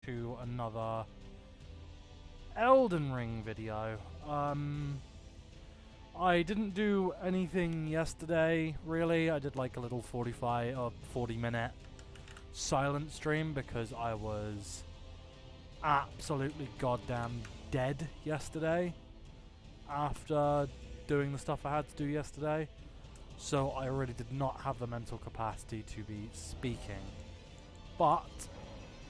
to another Elden Ring video. I didn't do anything yesterday, really. I did like a little 45 or 40-minute silent stream because I was absolutely goddamn dead yesterday after doing the stuff I had to do yesterday. So I really did not have the mental capacity to be speaking. But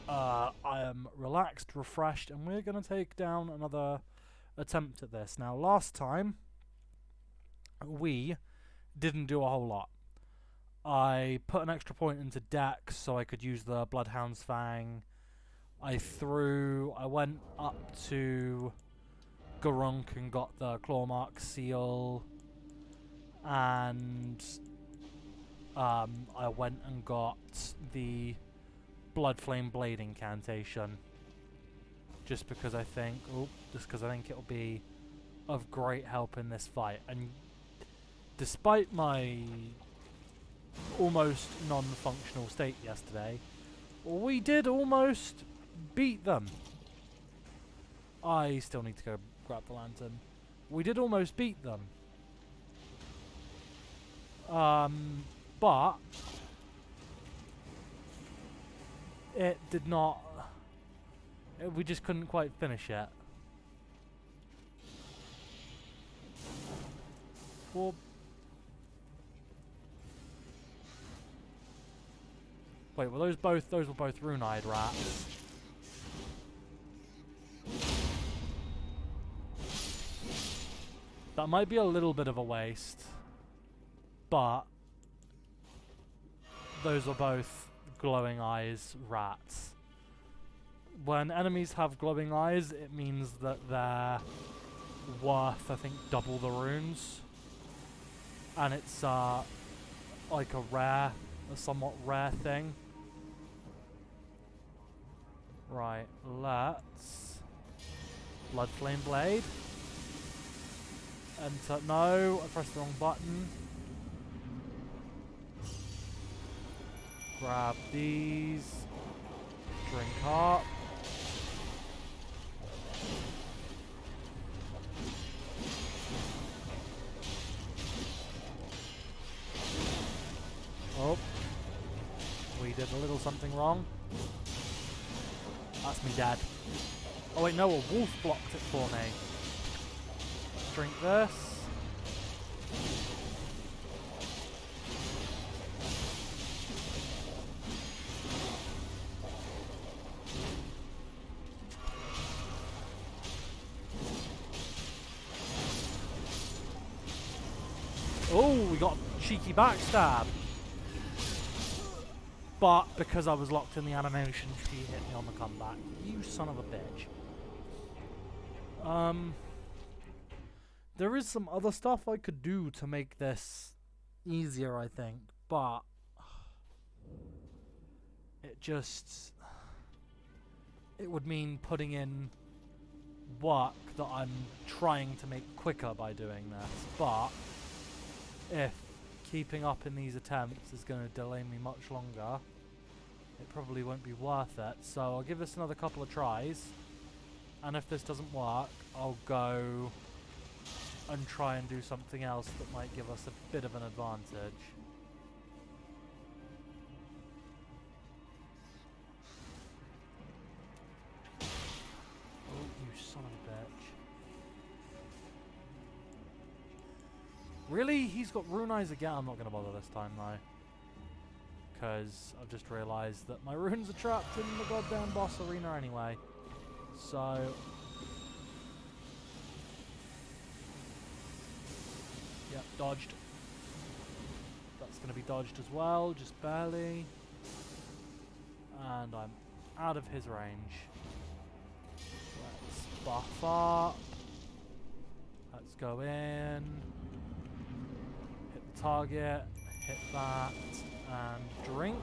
I am relaxed, refreshed, and we're going to take down another attempt at this. Now, last time, we didn't do a whole lot. I put an extra point into Dex so I could use the Bloodhound's Fang. I went up to Garunk and got the Clawmark Seal. And I went and got the Bloodflame Blade incantation. Just because I think it'll be of great help in this fight. And despite my almost non-functional state yesterday, we did almost beat them. I still need to go grab the lantern. We did almost beat them. But it did not. We just couldn't quite finish it. Well, wait, were those were both rune-eyed rats? That might be a little bit of a waste. But those are both glowing eyes rats. When enemies have glowing eyes, it means that they're worth, I think, double the runes. And it's like a somewhat rare thing. Right, let's Bloodflame Blade. Enter. No, I pressed the wrong button. Grab these. Drink up. Oh. We did a little something wrong. That's me dead. Oh wait, no, a wolf blocked it for me. Drink this. Oh, we got a cheeky backstab. But because I was locked in the animation, she hit me on the comeback. You son of a bitch. There is some other stuff I could do to make this easier, I think, but it would mean putting in work that I'm trying to make quicker by doing this, but if keeping up in these attempts is going to delay me much longer, it probably won't be worth it. So I'll give this another couple of tries, and if this doesn't work, I'll go and try and do something else that might give us a bit of an advantage. Oh, you son of a bitch. Really? He's got rune eyes again? I'm not going to bother this time, though. Because I've just realised that my runes are trapped in the goddamn boss arena anyway. So... yep, dodged. That's going to be dodged as well, just barely. And I'm out of his range. Let's buff up. Let's go in. Hit the target. Hit that. And drink.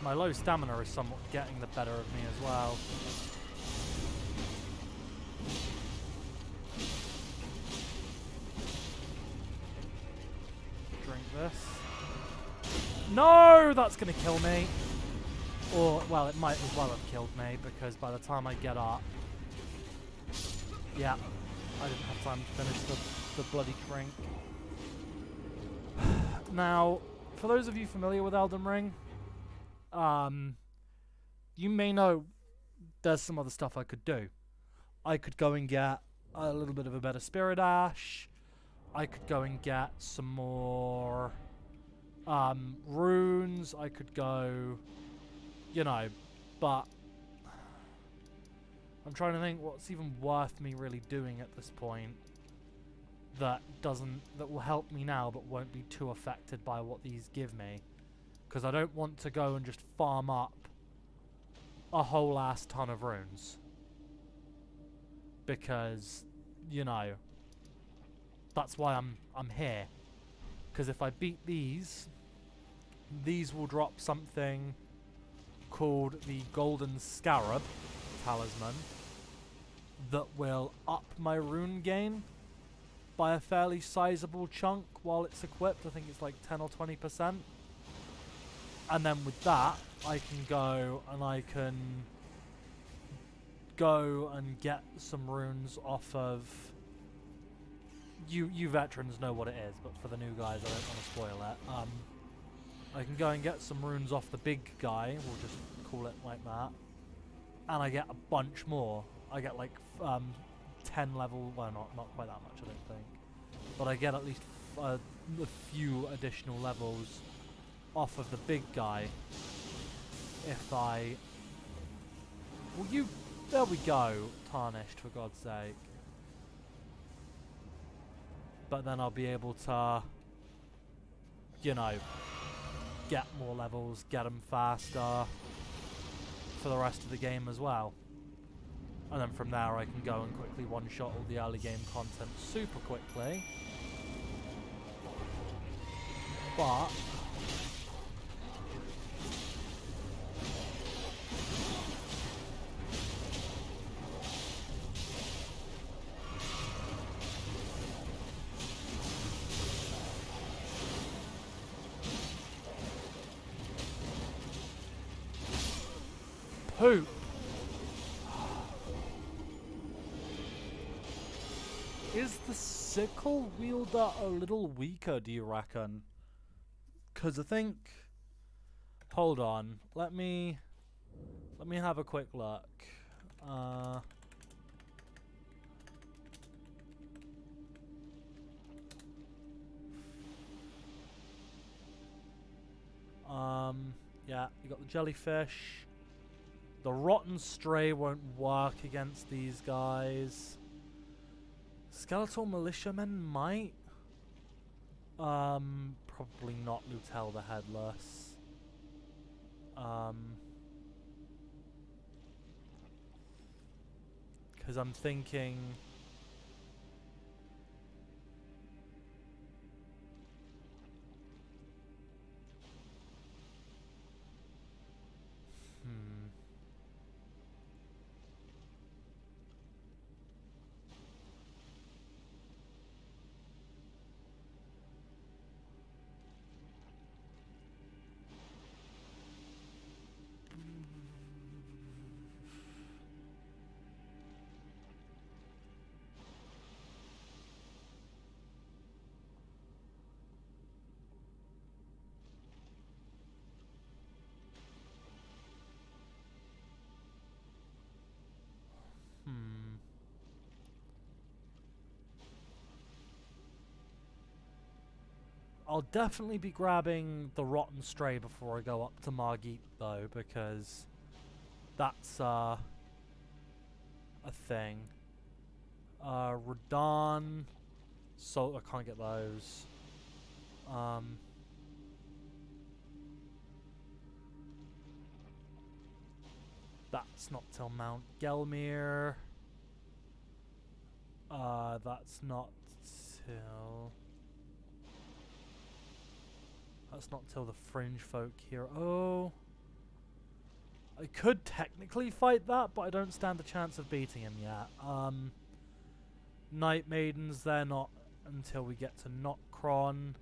My low stamina is somewhat getting the better of me as well. Drink this. No! That's gonna kill me. Or, well, it might as well have killed me, because by the time I get up... Yeah, I didn't have time to finish the bloody drink. Now, for those of you familiar with Elden Ring, you may know there's some other stuff I could do. I could go and get a little bit of a better Spirit Ash. I could go and get some more runes. I could go, you know, but I'm trying to think what's even worth me really doing at this point that will help me now but won't be too affected by what these give me. Because I don't want to go and just farm up a whole ass ton of runes. Because, you know, that's why I'm here. Because if I beat these will drop something called the Golden Scarab Talisman that will up my rune gain by a fairly sizable chunk while it's equipped. I think it's like 10 or 20%. And then with that, I can go and get some runes off of... You veterans know what it is, but for the new guys, I don't want to spoil it. I can go and get some runes off the big guy, we'll just call it like that. And I get a bunch more. I get like 10 level, well not quite that much I don't think. But I get at least a few additional levels off of the big guy if I... Well, you... There we go, Tarnished, for God's sake. But then I'll be able to, you know, get more levels, get them faster for the rest of the game as well. And then from there I can go and quickly one-shot all the early game content super quickly. But... Poop. Is the sickle wielder a little weaker, do you reckon? Because I think... Hold on. Let me have a quick look. Yeah, you got the jellyfish. The rotten stray won't work against these guys. Skeletal militiamen might. Probably not Lutel the Headless. Because I'm thinking... I'll definitely be grabbing the Rotten Stray before I go up to Margit, though, because that's a thing. Radahn, so I can't get those. That's not till Mount Gelmir. That's not till... That's not till the Fringe Folk here. Oh. I could technically fight that, but I don't stand a chance of beating him yet. Night Maidens, they're not until we get to Notcron.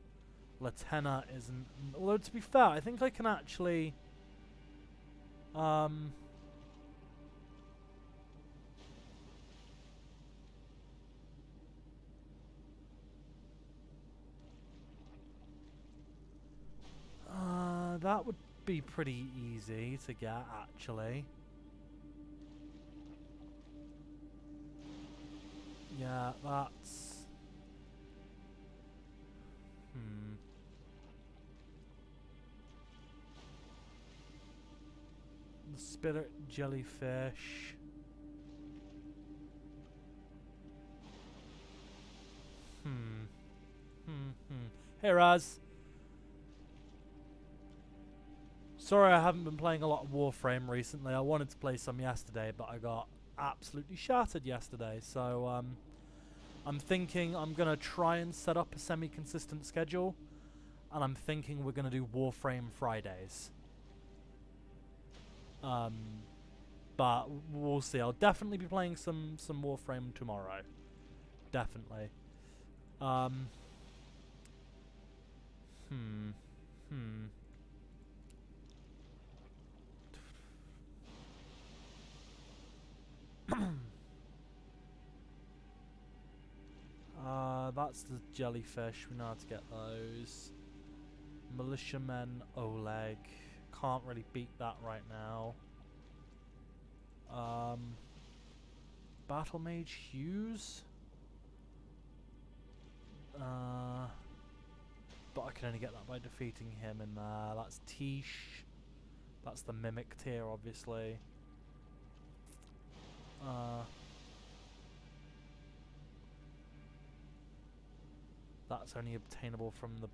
Latenna isn't. Although, to be fair, I think I can actually... that would be pretty easy to get, actually. Yeah, that's... The spirit jellyfish. Hey, Raz. Sorry I haven't been playing a lot of Warframe recently. I wanted to play some yesterday, but I got absolutely shattered yesterday. So, I'm thinking I'm going to try and set up a semi-consistent schedule. And I'm thinking we're going to do Warframe Fridays. But we'll see. I'll definitely be playing some Warframe tomorrow. Definitely. That's the jellyfish. We know how to get those. Militiamen Oleg. Can't really beat that right now. Battle Mage Hughes. But I can only get that by defeating him in there. That's Tish. That's the Mimic tier, obviously. That's only obtainable from the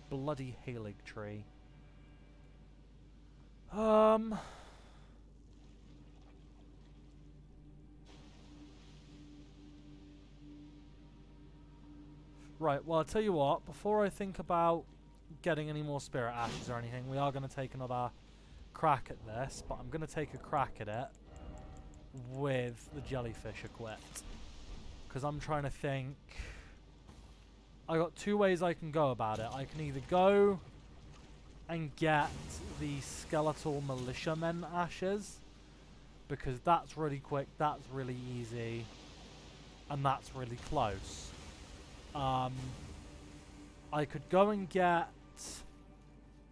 bloody Halig tree. Right, well, I'll tell you what, before I think about getting any more Spirit Ashes or anything, we are going to take another crack at this, but I'm going to take a crack at it with the jellyfish equipped. Because I'm trying to think... I got two ways I can go about it. I can either go and get the skeletal militiamen ashes, because that's really quick, that's really easy, and that's really close. I could go and get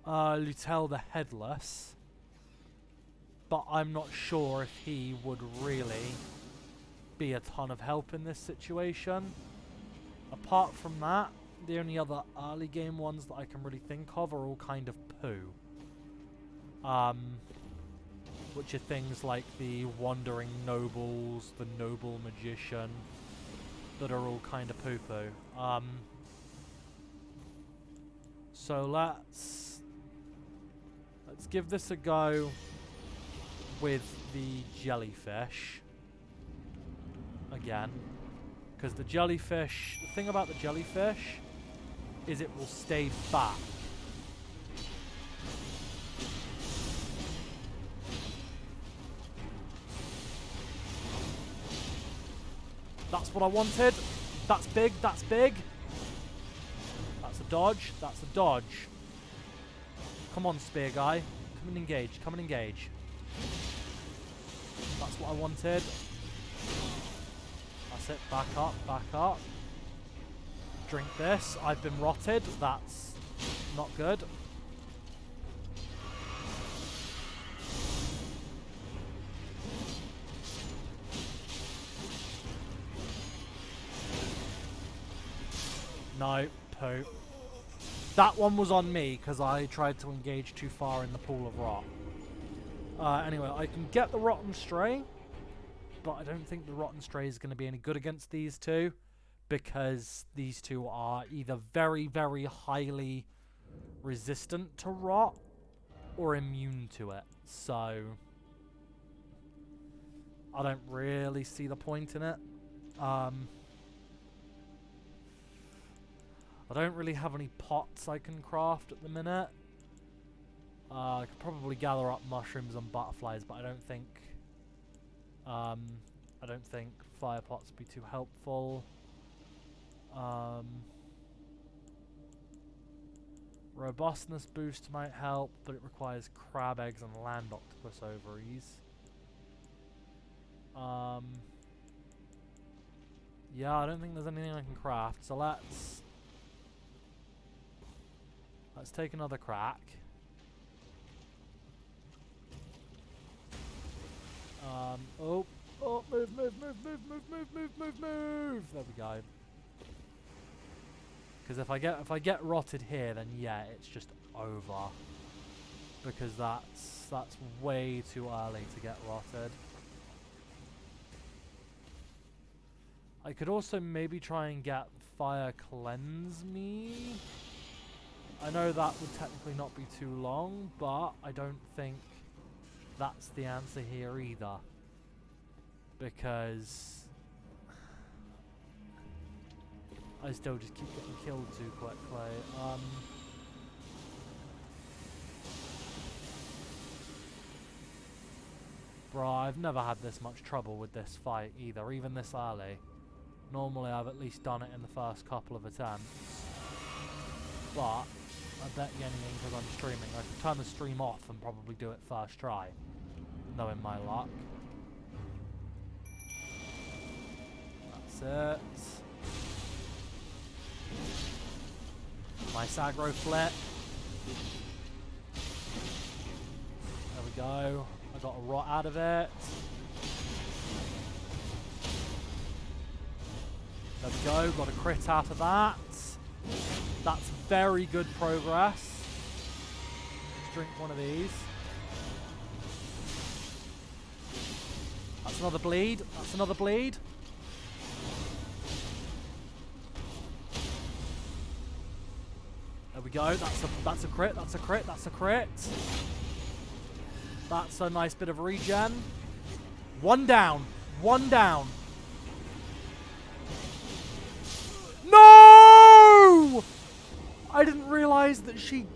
Lutel the Headless, but I'm not sure if he would really be a ton of help in this situation. Apart from that, the only other early game ones that I can really think of are all kind of poo. Which are things like the Wandering Nobles, the Noble Magician, that are all kind of poo-poo. So let's give this a go with the jellyfish again. Because the jellyfish, the thing about the jellyfish is it will stay back. That's what I wanted. That's big, that's big. That's a dodge, that's a dodge. Come on, spear guy. Come and engage, come and engage. That's what I wanted. That's it, back up, back up. Drink this. I've been rotted. That's not good. No, poo. That one was on me because I tried to engage too far in the pool of rot. Anyway, I can get the Rotten Stray, but I don't think the Rotten Stray is going to be any good against these two, because these two are either very, very highly resistant to rot or immune to it. So I don't really see the point in it. I don't really have any pots I can craft at the minute. I could probably gather up mushrooms and butterflies, but I don't think fire pots would be too helpful. Robustness boost might help, but it requires crab eggs and land octopus ovaries. Yeah, I don't think there's anything I can craft, so let's take another crack. Oh, move. There we go. Because if I get rotted here, then yeah, it's just over. Because that's way too early to get rotted. I could also maybe try and get fire cleanse me. I know that would technically not be too long, but I don't think that's the answer here either. Because I still just keep getting killed too quickly. Bro, I've never had this much trouble with this fight either, even this early. Normally I've at least done it in the first couple of attempts. But I bet you anything, because I'm streaming, I could turn the stream off and probably do it first try, knowing my luck. That's it. Nice aggro flip. There we go. I got a rot out of it. There we go. Got a crit out of that. That's very good progress. Let's drink one of these. That's another bleed. That's another bleed. There we go. That's a crit. That's a crit. That's a crit. That's a nice bit of regen. One down. One down. No! I didn't realize that she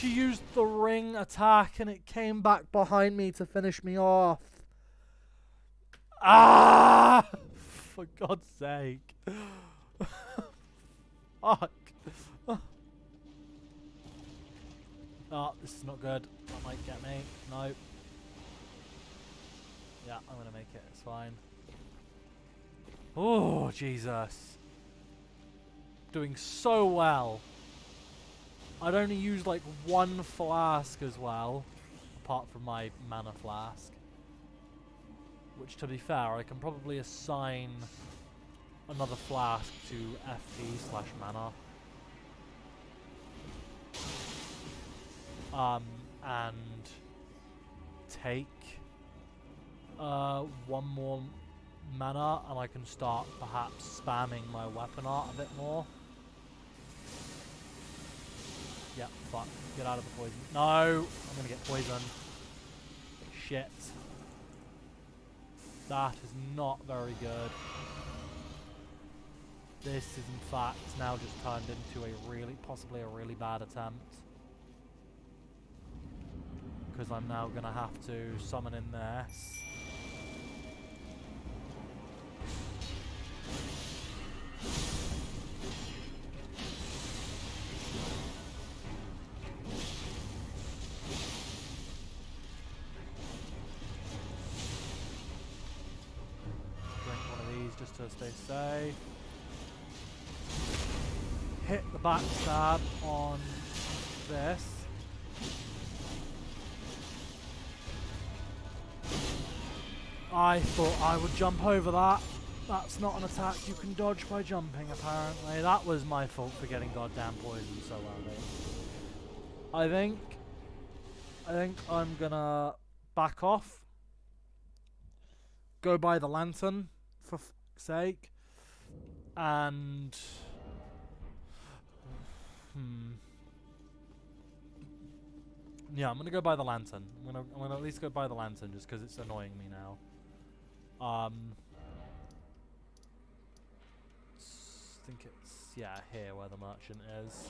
used the ring attack and it came back behind me to finish me off. Ah! For God's sake. Fuck. Oh, this is not good. That might get me. No. Yeah, I'm gonna make it. It's fine. Oh, Jesus. Doing so well. I'd only used like one flask as well, apart from my mana flask. Which, to be fair, I can probably assign another flask to FP/mana. And take one more mana, and I can start perhaps spamming my weapon art a bit more. Yep, fuck. Get out of the poison. No! I'm gonna get poisoned. Shit. That is not very good. This is in fact now just turned into possibly a really bad attempt. Because I'm now gonna have to summon in this. Drink one of these just to stay safe. Hit the backstab on this. I thought I would jump over that. That's not an attack you can dodge by jumping, apparently. That was my fault for getting goddamn poisoned so early. I think I'm gonna back off. Go buy the lantern, for fuck's sake. And... yeah, I'm gonna go buy the lantern. I'm gonna at least go buy the lantern just because it's annoying me now. I think it's, yeah, here where the merchant is.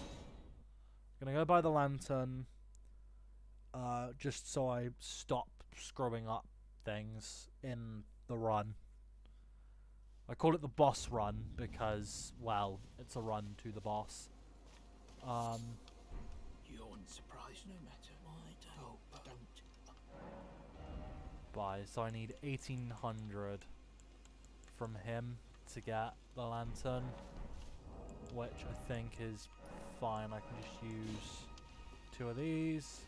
Gonna go buy the lantern. Just so I stop screwing up things in the run. I call it the boss run because, well, it's a run to the boss. You're unsurprised no matter what. Don't. Buy. So I need 1800 from him to get the lantern, which I think is fine. I can just use 2 of these.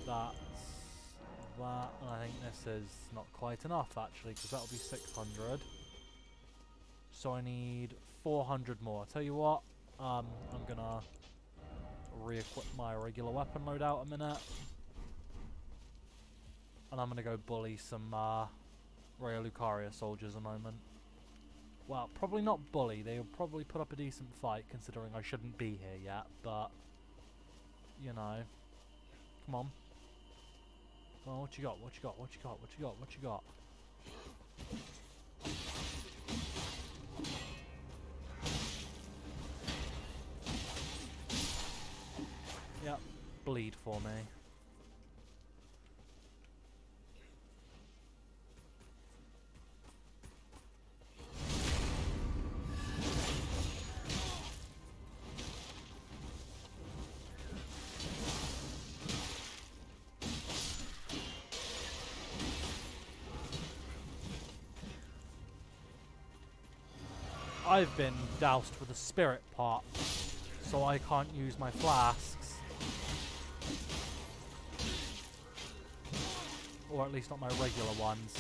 That's that, and I think this is not quite enough actually, because that'll be 600. So I need 400 more. Tell you what, I'm gonna re-equip my regular weapon loadout a minute, and I'm gonna go bully some Raya Lucaria soldiers a moment. Well, probably not bully. They'll probably put up a decent fight, considering I shouldn't be here yet. But you know, come on. Oh, what you got? What you got? What you got? What you got? What you got? Yep, bleed for me. I've been doused with a spirit pot, so I can't use my flasks. Or at least not my regular ones.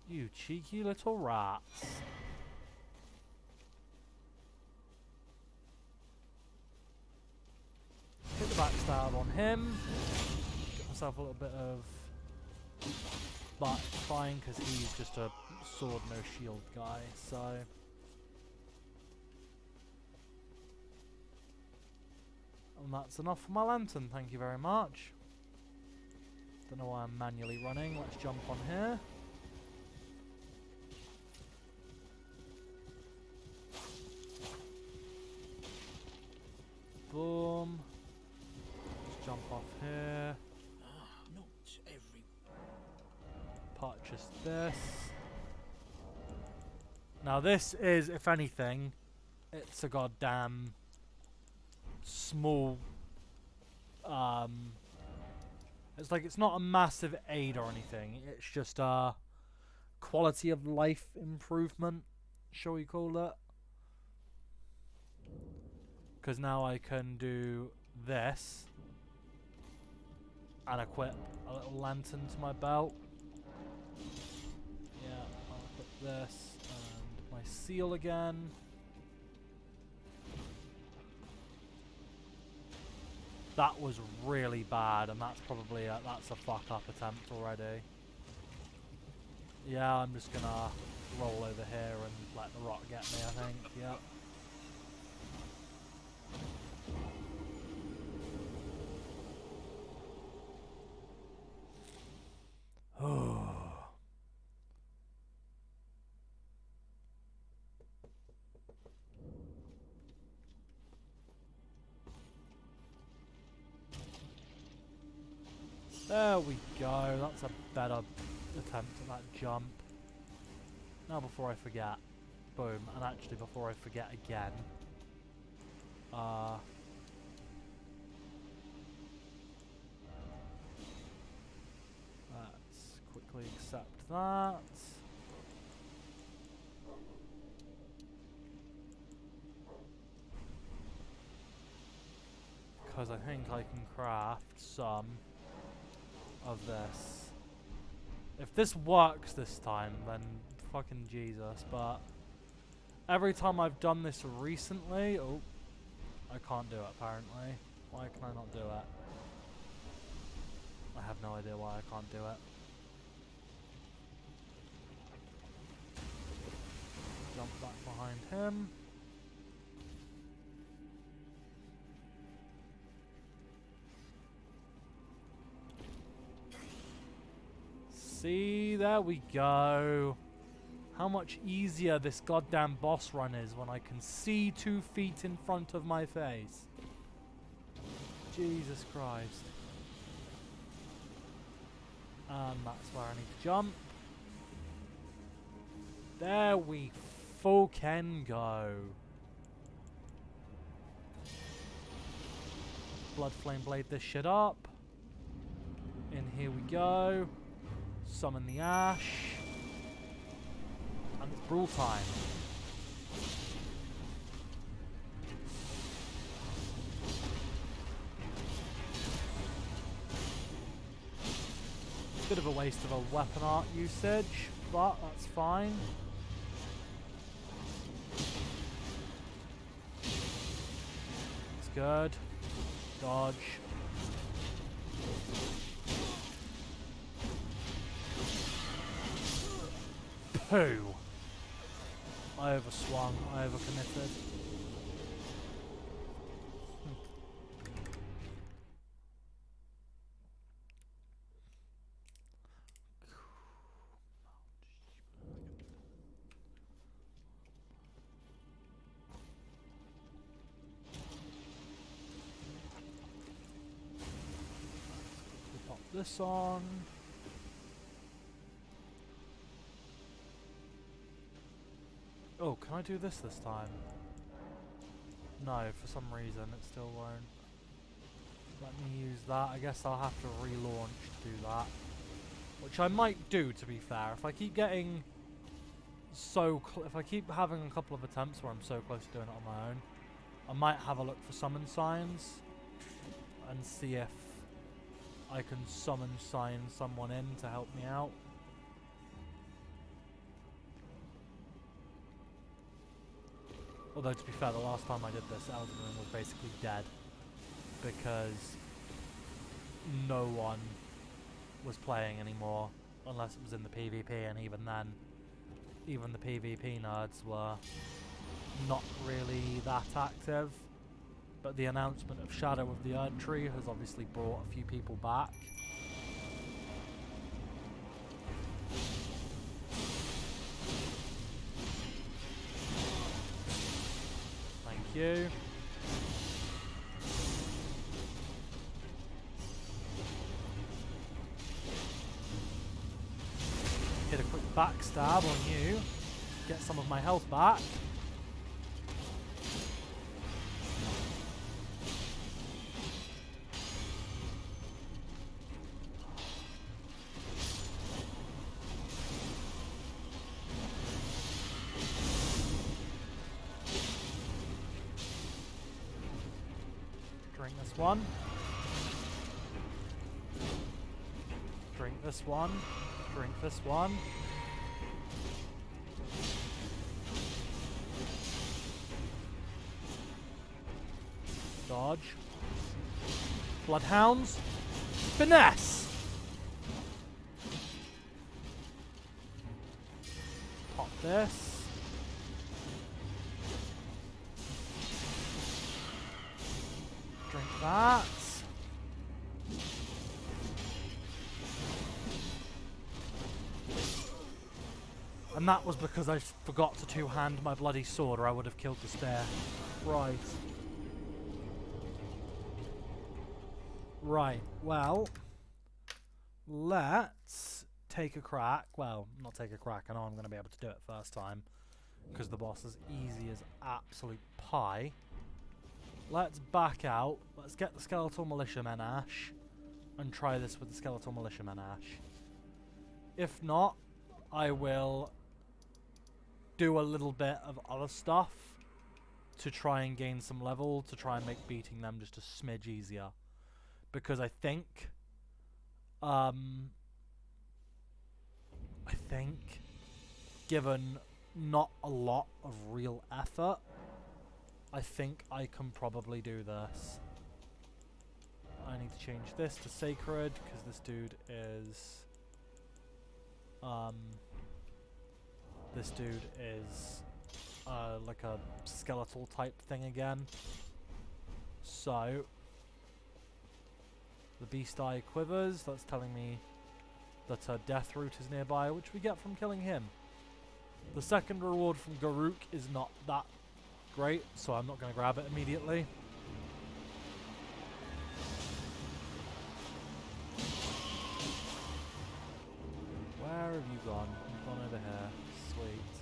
You cheeky little rats. Hit the backstab on him. Get myself a little bit of... But fine, because he's just a sword no shield guy, so... And that's enough for my lantern, thank you very much. Don't know why I'm manually running, let's jump on here. Boom. Let's jump off here. Not every. Purchase this. Now this is, if anything, it's a goddamn small, it's like, it's not a massive aid or anything, it's just a quality of life improvement, shall we call it? Because now I can do this and equip a little lantern to my belt. Yeah, I'll equip this and my seal again. That was really bad, and that's probably that's a fuck up attempt already. Yeah, I'm just gonna roll over here and let the rock get me, I think. Yep. There we go, that's a better attempt at that jump. Now before I forget, boom, and actually before I forget again, let's quickly accept that. Because I think I can craft some of this. If this works this time, then fucking Jesus, but every time I've done this recently, oh, I can't do it apparently. Why can I not do it? I have no idea why I can't do it. Jump back behind him. See, there we go. how much easier this goddamn boss run is when I can see 2 feet in front of my face. Jesus Christ. And that's where I need to jump. There we fucking go. Blood Flame Blade this shit up. In here we go. Summon the Ash. And it's brawl time. Bit of a waste of a weapon art usage, but that's fine. It's good. Dodge. Pooh! I overswung, I overcommitted. Pop this on. Oh, can I do this time? No, for some reason it still won't. Let me use that. I guess I'll have to relaunch to do that. Which I might do, to be fair. If I keep getting if I keep having a couple of attempts where I'm so close to doing it on my own, I might have a look for summon signs and see if I can summon sign someone in to help me out. Although, to be fair, the last time I did this, Elden Ring was basically dead. Because no one was playing anymore. Unless it was in the PvP, and even then, even the PvP nerds were not really that active. But the announcement of Shadow of the Erdtree has obviously brought a few people back. You. Hit a quick backstab on you. Get some of my health back. Drink this one. Drink this one. Drink this one. Dodge. Bloodhounds. Finesse! Pop this. Drink that. And that was because I forgot to two-hand my bloody sword, or I would have killed the spear. Right. Right, well, let's take a crack. Well, not take a crack, I know I'm going to be able to do it first time, because the boss is easy as absolute pie. Let's back out. Let's get the Skeletal Militiamen Ash and try this with the Skeletal Militiamen Ash. If not, I will do a little bit of other stuff to try and gain some level, to try and make beating them just a smidge easier. Because I think given not a lot of real effort, I think I can probably do this. I need to change this to Sacred, because this dude is... like a skeletal type thing again. So, the Beast Eye quivers, that's telling me that a Death Root is nearby, which we get from killing him. The second reward from Garruk is not that great, so I'm not going to grab it immediately. Where have you gone? You've gone over here. Sweet.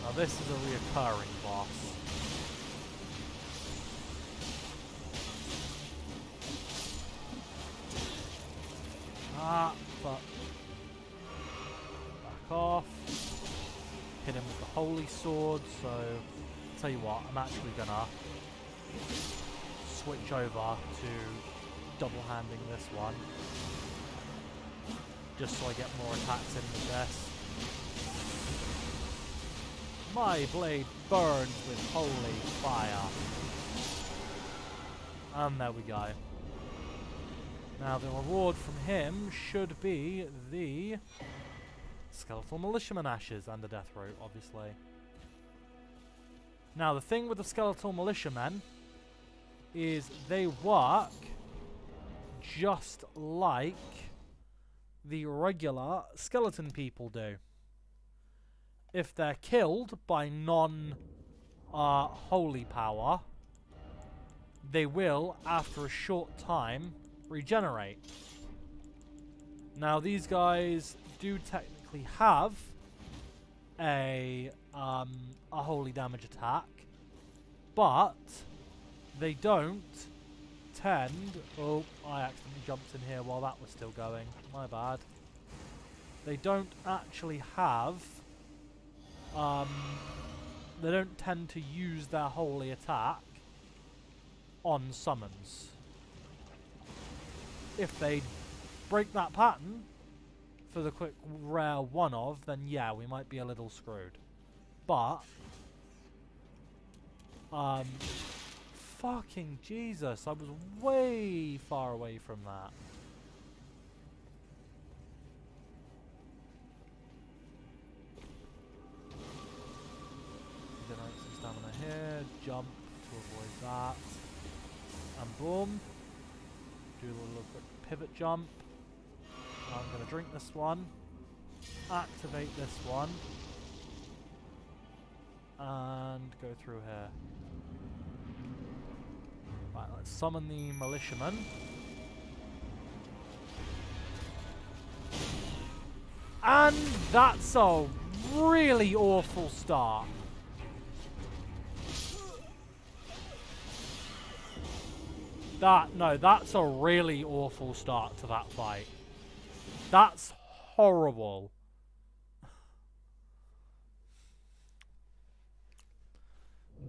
Now this is a reoccurring boss. Ah, fuck. Back off. Hit him with the holy sword, so tell you what, I'm actually gonna switch over to double-handing this one. Just so I get more attacks in with this. My blade burns with holy fire. And there we go. Now the reward from him should be the Skeletal Militiaman Ashes and the Death Root, obviously. Now the thing with the Skeletal Militiamen is they work just like the regular skeleton people do. If they're killed by non-holy power, they will, after a short time, regenerate. Now these guys do technically have a holy damage attack, but they don't tend... Oh, I accidentally jumped in here while that was still going. My bad. They don't actually have... they don't tend to use their holy attack on summons. If they break that pattern for the quick rare one-of, then yeah, we might be a little screwed. But fucking Jesus, I was way far away from that. Generate some stamina here, jump to avoid that, and boom. Do a little quick pivot jump. I'm going to drink this one, activate this one, and go through here. Right, let's summon the militiaman. And that's a really awful start. That's a really awful start to that fight. That's horrible.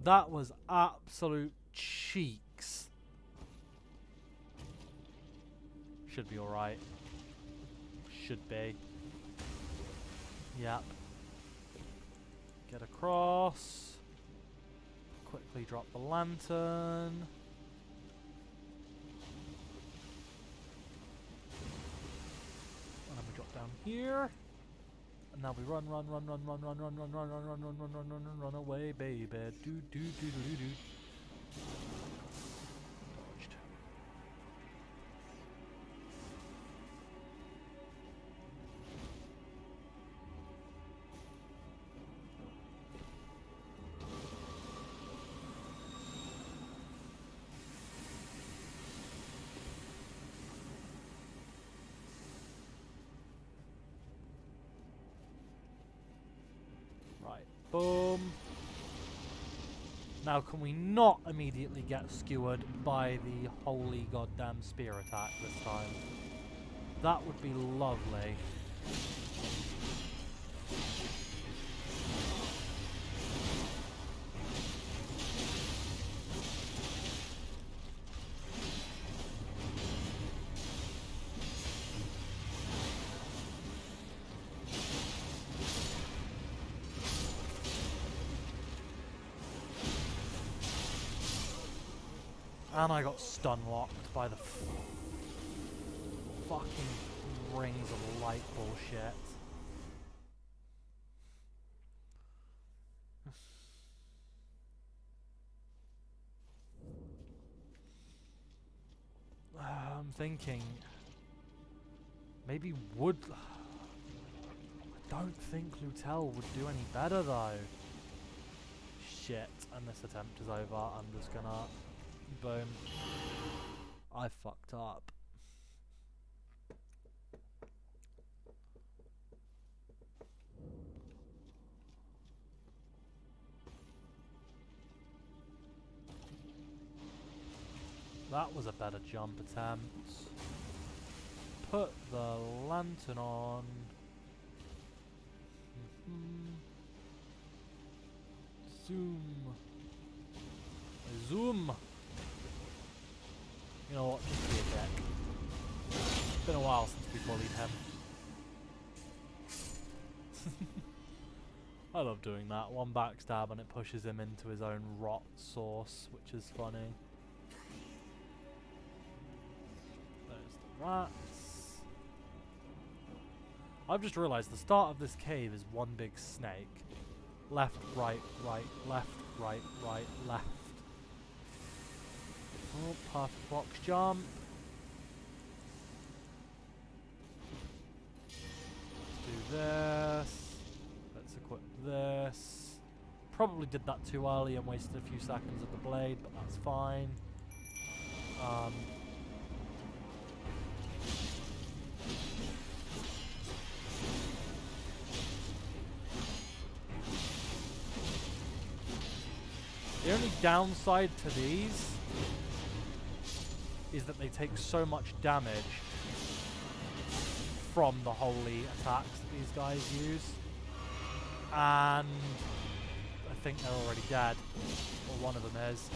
That was absolute cheeks. Should be alright. Should be. Yep. Get across. Quickly drop the lantern. Down here, and now we run away, baby. Do. Dodged. Boom. Now can we not immediately get skewered by the holy goddamn spear attack this time? That would be lovely. And I got stun locked by the fucking rings of light bullshit. I'm thinking maybe wood. I don't think Lutel would do any better though. Shit, and this attempt is over. I'm just gonna boom. I fucked up. That was a better jump attempt. Put the lantern on. Zoom. Zoom. You know what? Just be a dick. It's been a while since we bullied him. I love doing that. One backstab and it pushes him into his own rot source, which is funny. There's the rats. I've just realised the start of this cave is one big snake. Left, right, right, left, right, right, left. Oh, perfect box jump. Let's do this. Let's equip this. Probably did that too early and wasted a few seconds of the blade, but that's fine. The only downside to these is that they take so much damage from the holy attacks that these guys use. And I think they're already dead. Or one of them is.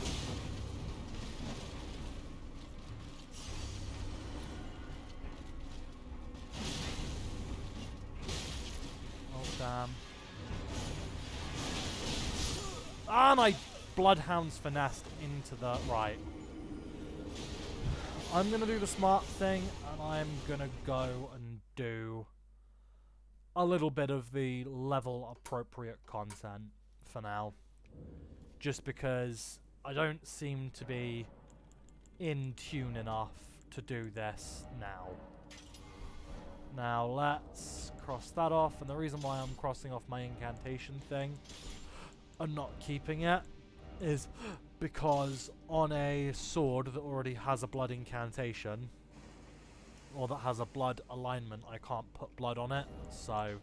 Oh damn. And I bloodhounds finessed into the right. I'm gonna do the smart thing and I'm gonna go and do a little bit of the level appropriate content for now. Just because I don't seem to be in tune enough to do this now. Now let's cross that off, and the reason why I'm crossing off my incantation thing and not keeping it is because on a sword that already has a blood incantation, or that has a blood alignment, I can't put blood on it, so,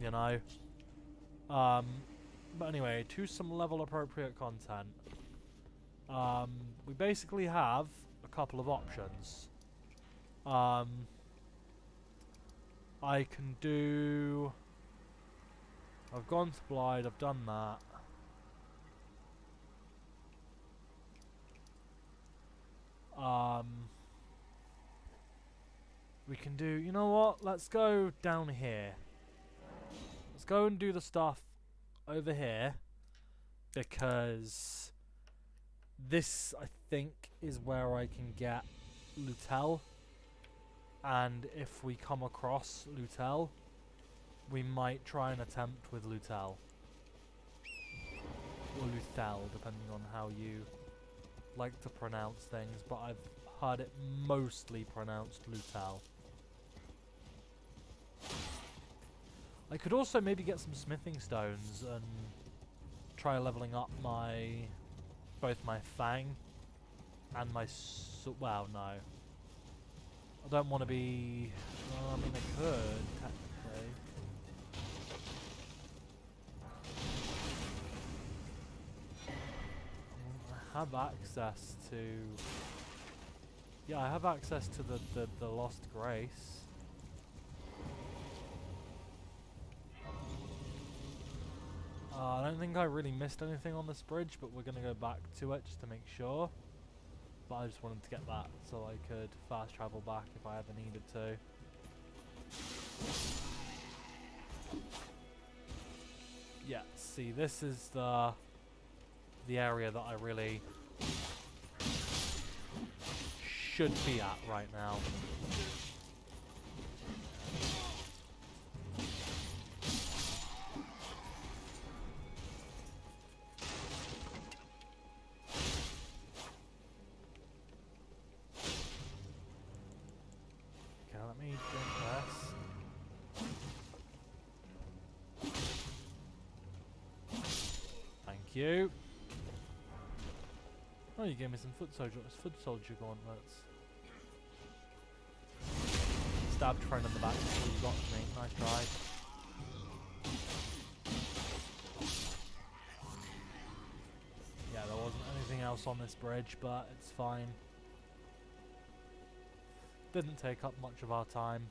you know. But anyway, to some level appropriate content. We basically have a couple of options. I can do... I've gone to Blide, I've done that. We can do, you know what, let's go down here. Let's go and do the stuff over here, because this, I think, is where I can get Lutel, and if we come across Lutel, we might try an attempt with Lutel. Or Luthel, depending on how you like to pronounce things, but I've heard it mostly pronounced Lutel. I could also maybe get some smithing stones and try leveling up both my Fang and my well, no. I don't want to be... Well, I mean, I could, technically. I have access to... Yeah, I have access to the Lost Grace. I don't think I really missed anything on this bridge, but we're going to go back to it just to make sure. But I just wanted to get that so I could fast travel back if I ever needed to. Yeah, see, this is the area that I really should be at right now. let me drink this. Thank you. Oh, you gave me some foot soldier gauntlets. Stabbed friend in the back before you got to me. Nice try. Yeah, there wasn't anything else on this bridge, but it's fine. Didn't take up much of our time.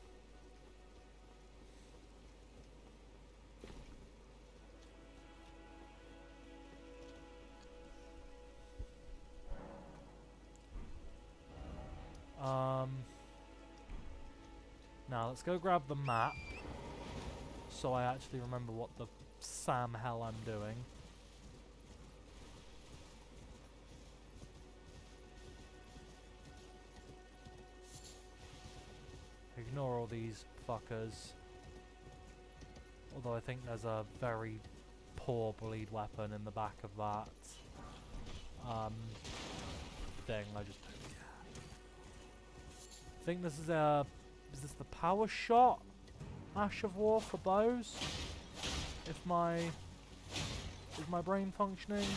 Now let's go grab the map so I actually remember what the Sam hell I'm doing. Ignore all these fuckers. Although I think there's a very poor bleed weapon in the back of that thing. I just think this is a... Is this the power shot? Ash of War for bows? Is my brain functioning?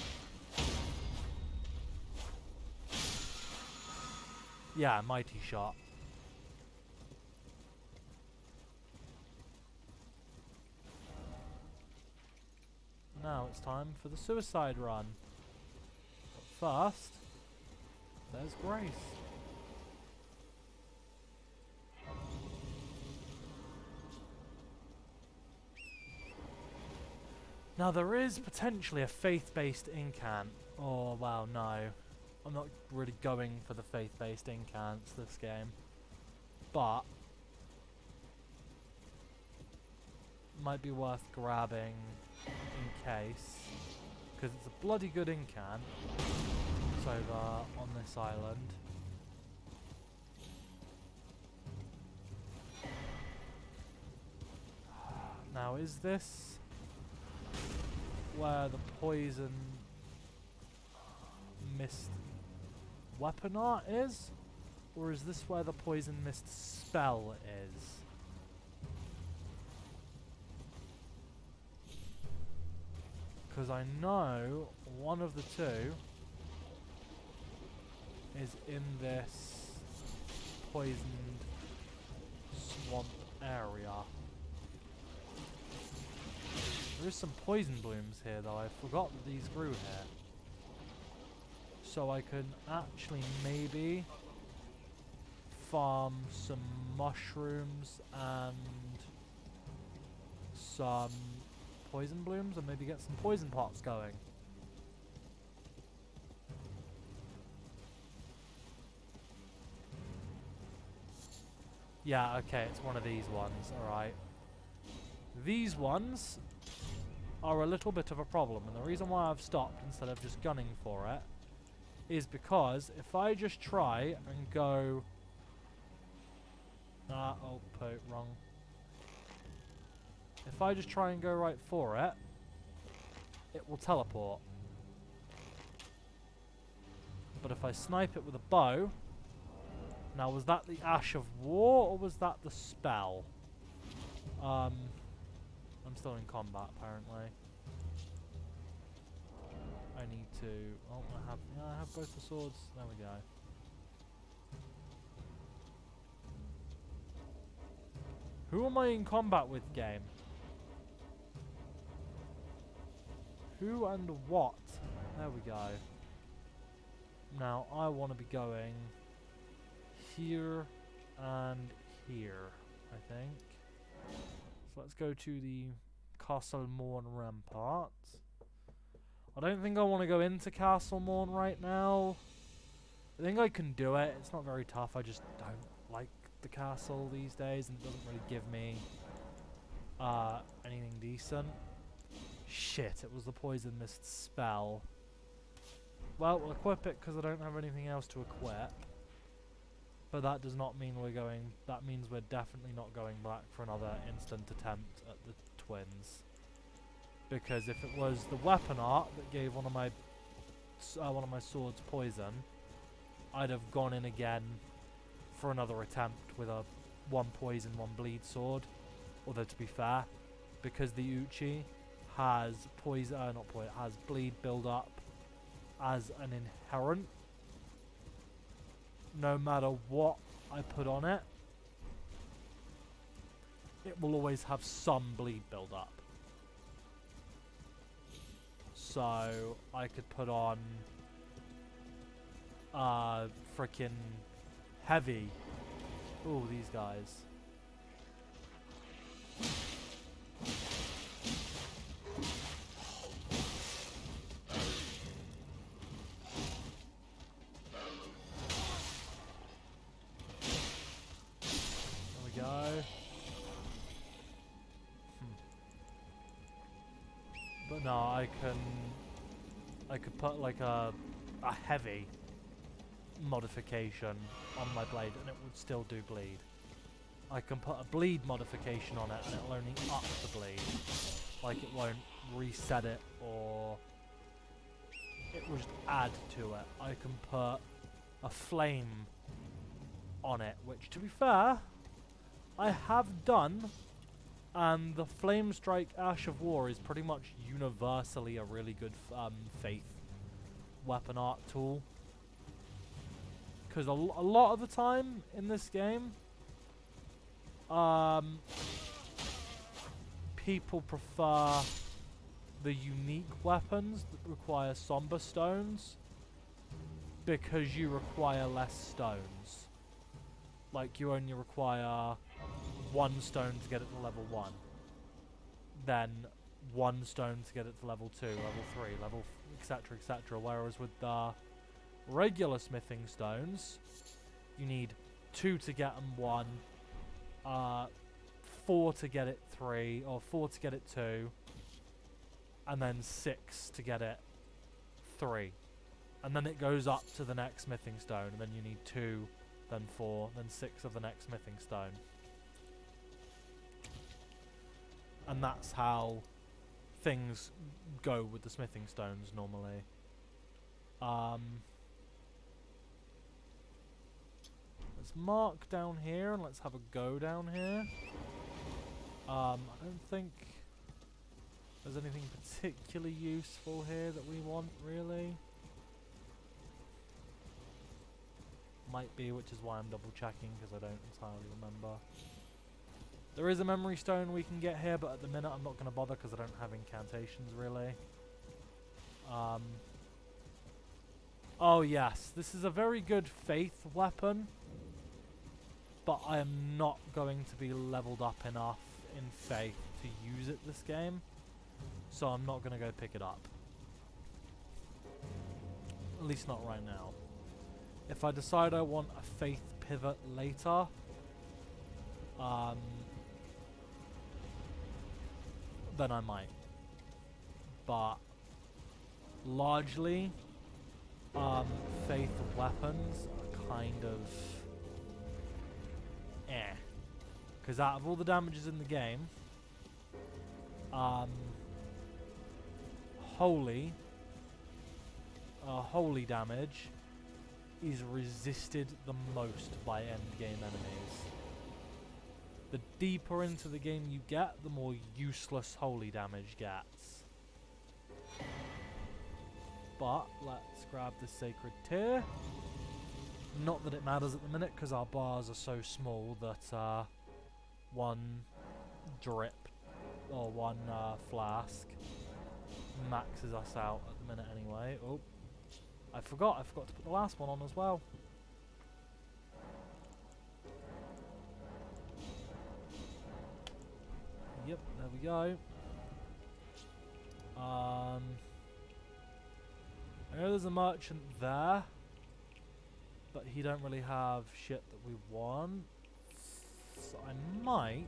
Yeah, mighty shot. Now it's time for the suicide run. But first, there's Grace. Now there is potentially a faith-based incant. Oh wow, no. I'm not really going for the faith-based incants this game. But might be worth grabbing in case. Because it's a bloody good incant. It's over on this island. Now is this where the poison mist weapon art is? Or is this where the poison mist spell is? Because I know one of the two is in this poisoned swamp area. There is some poison blooms here though, I forgot that these grew here. So I could actually maybe farm some mushrooms and some poison blooms and maybe get some poison pots going. Yeah, okay, it's one of these ones, alright. These ones are a little bit of a problem, and the reason why I've stopped instead of just gunning for it is because if I just try and go... oh, wrong. If I just try and go right for it, it will teleport. But if I snipe it with a bow... Now, was that the Ash of War, or was that the spell? I'm still in combat, apparently. I need to... Oh, I have both the swords. There we go. Who am I in combat with, game? Who and what? There we go. Now, I want to be going here and here, I think. So let's go to the Castle Morn Ramparts. I don't think I want to go into Castle Morn right now. I think I can do it. It's not very tough. I just don't like the castle these days, and it doesn't really give me anything decent. Shit, it was the Poison Mist spell. Well, we'll equip it because I don't have anything else to equip. But that does not mean we're going... That means we're definitely not going back for another instant attempt at the twins. Because if it was the weapon art that gave one of my swords poison, I'd have gone in again for another attempt with a one poison, one bleed sword. Although to be fair, because the Uchi has poison, not poison, has bleed build up as an inherent, no matter what I put on it, it will always have some bleed build up. So I could put on freaking heavy. Ooh, these guys. There we go. But no, I could put like a heavy modification on my blade and it would still do bleed. I can put a bleed modification on it and it'll only up the bleed. Like it won't reset it or it will just add to it. I can put a flame on it, which to be fair, I have done, and the Flame Strike Ash of War is pretty much universally a really good faith weapon art tool. Because a lot of the time in this game, people prefer the unique weapons that require somber stones because you require less stones. Like you only require 1 stone to get it to level 1, then 1 stone to get it to level 2, level 3, level etc, etc. Whereas with the regular smithing stones, you need 2 to get them 1, 4 to get it 3, or 4 to get it 2, and then 6 to get it 3. And then it goes up to the next smithing stone, and then you need 2, then 4, then 6 of the next smithing stone. And that's how things go with the smithing stones normally. Let's mark down here and let's have a go down here. I don't think there's anything particularly useful here that we want, really. Might be, which is why I'm double checking, because I don't entirely remember. There is a memory stone we can get here, but at the minute I'm not going to bother because I don't have incantations, really. Oh yes, this is a very good faith weapon, but I am not going to be leveled up enough in faith to use it this game, so I'm not going to go pick it up. At least not right now. If I decide I want a faith pivot later, then I might. But largely, faith weapons are kind of because out of all the damages in the game, holy damage is resisted the most by endgame enemies. The deeper into the game you get, the more useless holy damage gets. But let's grab the sacred tear. Not that it matters at the minute, because our bars are so small that one drip or one flask maxes us out at the minute anyway. Oh, I forgot to put the last one on as well. Yep, there we go. I know there's a merchant there, but he don't really have shit that we want. So I might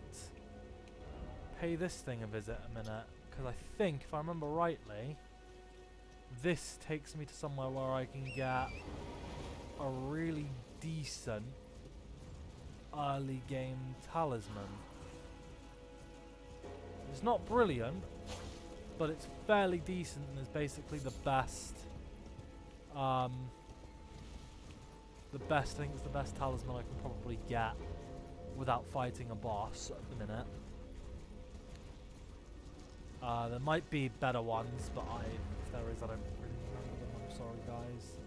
pay this thing a visit a minute, because I think, if I remember rightly, this takes me to somewhere where I can get a really decent early game talisman. It's not brilliant, but it's fairly decent and is basically the best. I think it's the best talisman I can probably get without fighting a boss at the minute. There might be better ones, but if there is, I don't really remember them. I'm sorry, guys.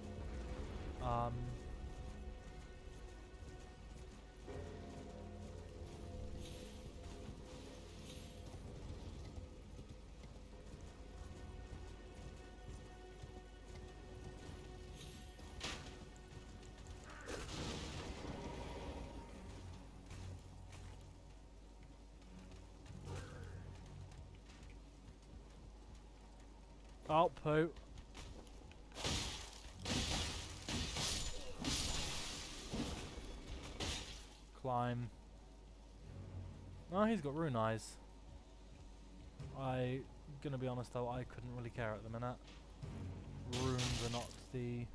Oh, poo. Climb. Oh, he's got rune eyes. Gonna be honest though, I couldn't really care at the minute. Runes are not the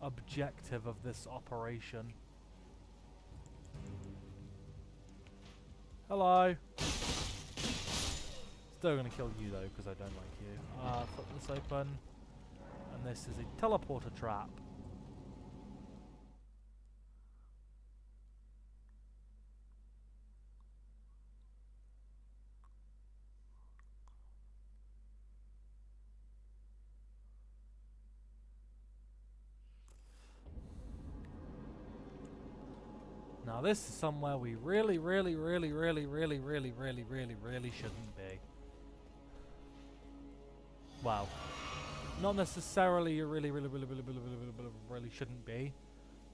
objective of this operation. Hello. Still gonna kill you though, because I don't like you. Flip this open. And this is a teleporter trap. Now this is somewhere we really shouldn't be. Well, not necessarily you really shouldn't be,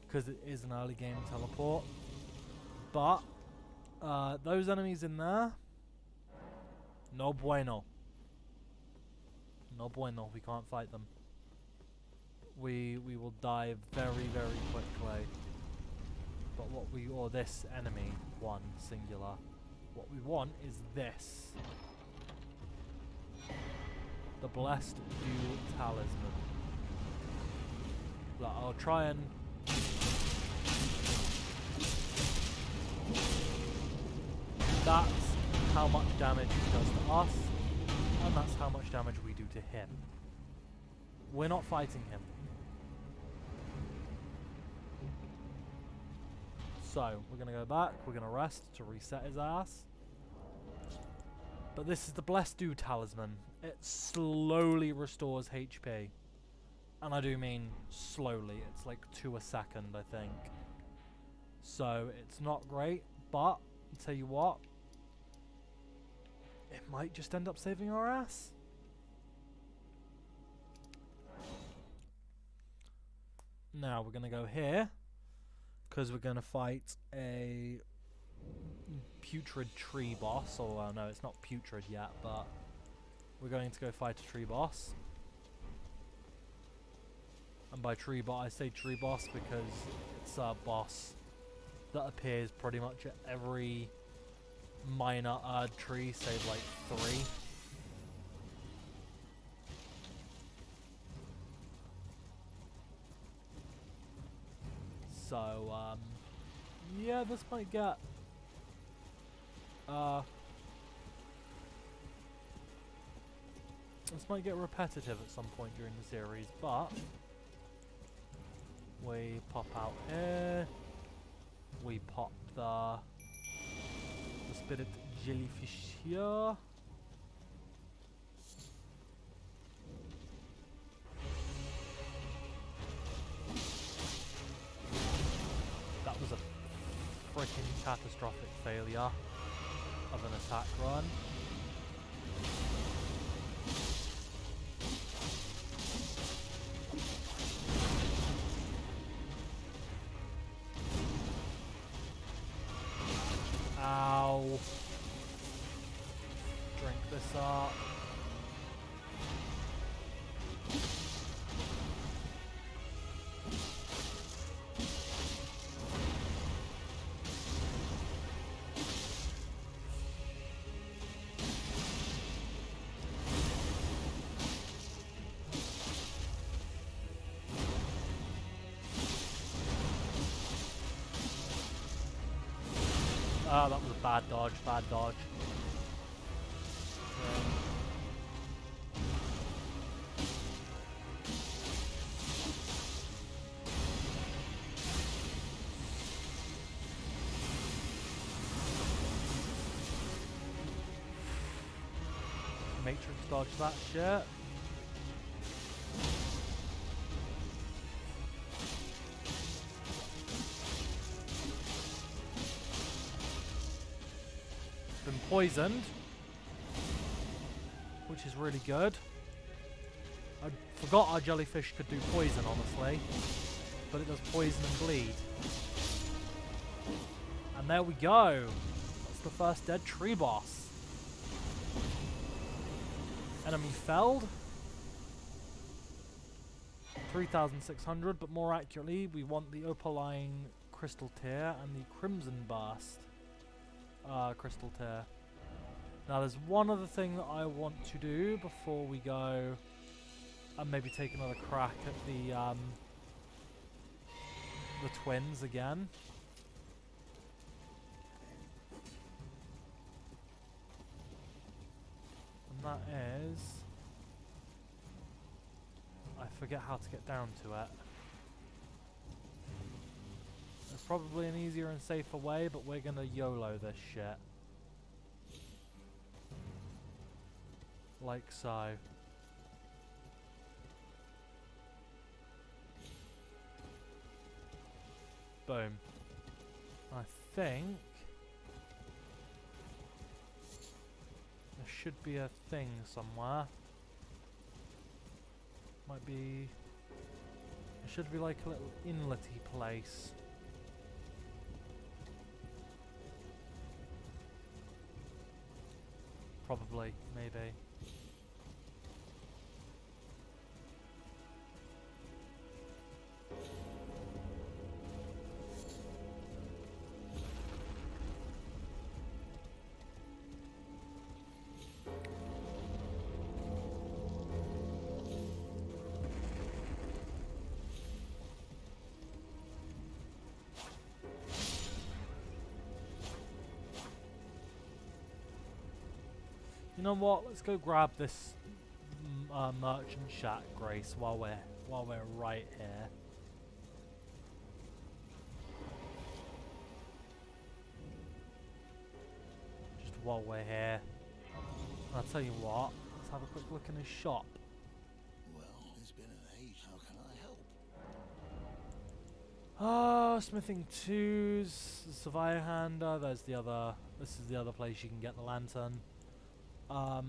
because it is an early game teleport. But those enemies in there, no bueno. No bueno. We can't fight them. We will die very quickly. But or this enemy, one singular, what we want is this. The Blessed Dew Talisman. Look, I'll try and... That's how much damage he does to us, and that's how much damage we do to him. We're not fighting him. So, we're going to go back, we're going to rest to reset his ass. But this is the Blessed Dew Talisman. It slowly restores HP. And I do mean slowly, it's like 2 a second, I think. So, it's not great, but, I'll tell you what, it might just end up saving our ass. Now, we're going to go here. Because we're going to fight a putrid tree boss. Or, well, no, it's not putrid yet, but we're going to go fight a tree boss. And by tree boss, I say tree boss because it's a boss that appears pretty much at every minor Erd tree, save like 3. So, yeah, this might get, repetitive at some point during the series, but we pop out here, we pop the spirit jellyfish here. Was a freaking catastrophic failure of an attack run. Ow. Drink this up. Oh, that was a bad dodge, bad dodge. matrix dodge that shit. Been poisoned, which is really good. I forgot our jellyfish could do poison, honestly, but it does poison and bleed. And there we go. That's the first dead tree boss. Enemy felled. 3,600, but more accurately, we want the opaline crystal tear and the crimson burst crystal tear. Now, there's one other thing that I want to do before we go, and maybe take another crack at the twins again. And that is, I forget how to get down to it. There's probably an easier and safer way, but we're gonna YOLO this shit. Like so. Boom. I think there should be a thing somewhere. Might be... There should be like a little inlety place. Probably, maybe. You know what? Let's go grab this merchant shack, Grace, while we're right here. Just while we're here. I'll tell you what. Let's have a quick look in his shop. Well, it's been an age. How can I help? Smithing 2s, Surveyor Hander. There's the other. This is the other place you can get the lantern. The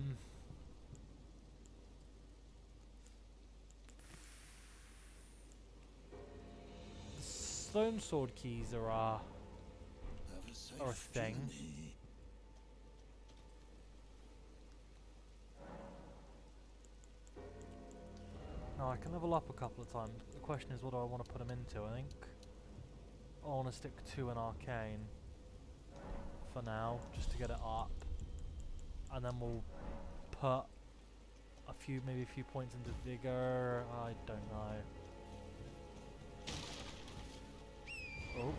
stone sword keys are a thing. Now I can level up a couple of times. The question is, what do I want to put them into? I think I want to stick 2 in arcane for now, just to get it up. And then we'll put maybe a few points into vigor. I don't know. Oh.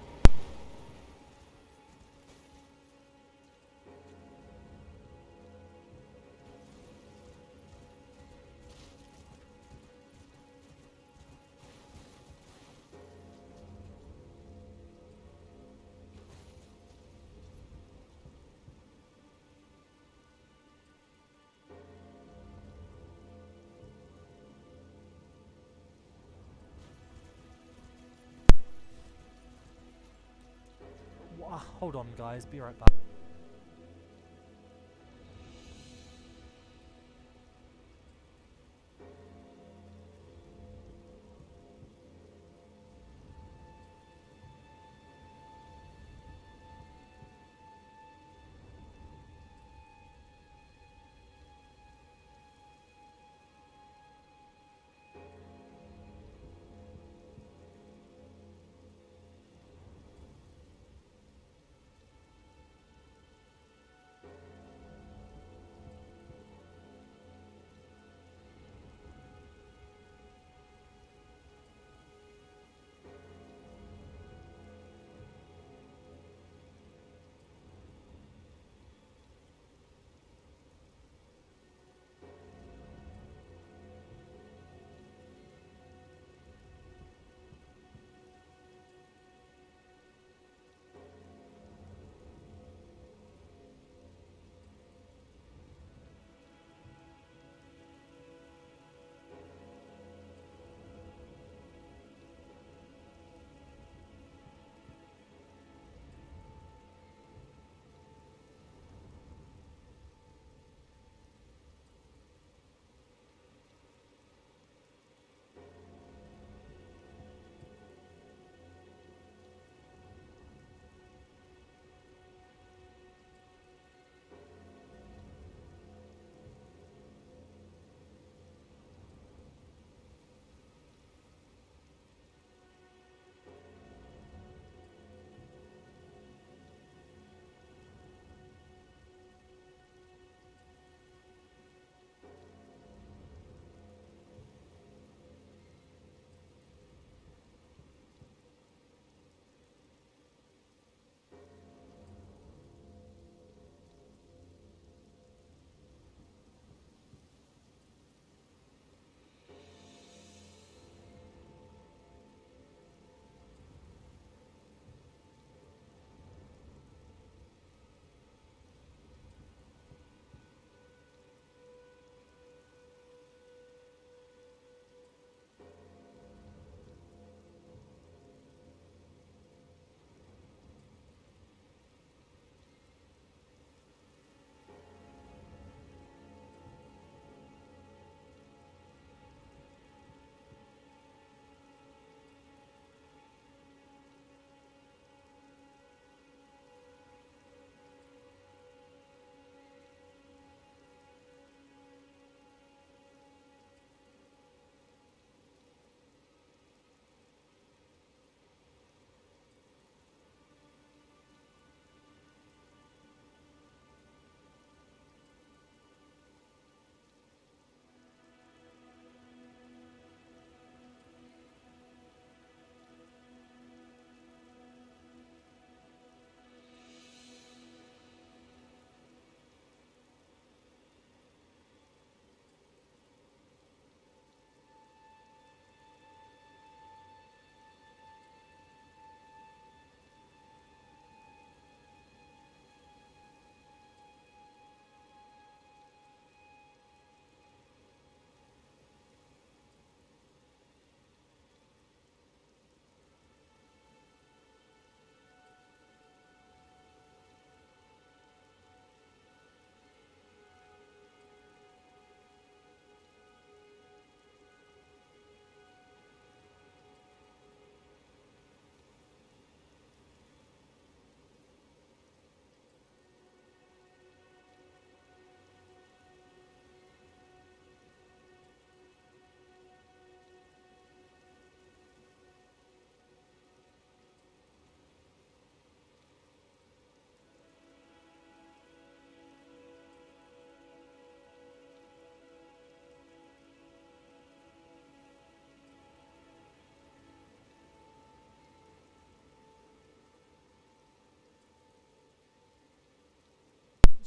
Hold on, guys. Be right back.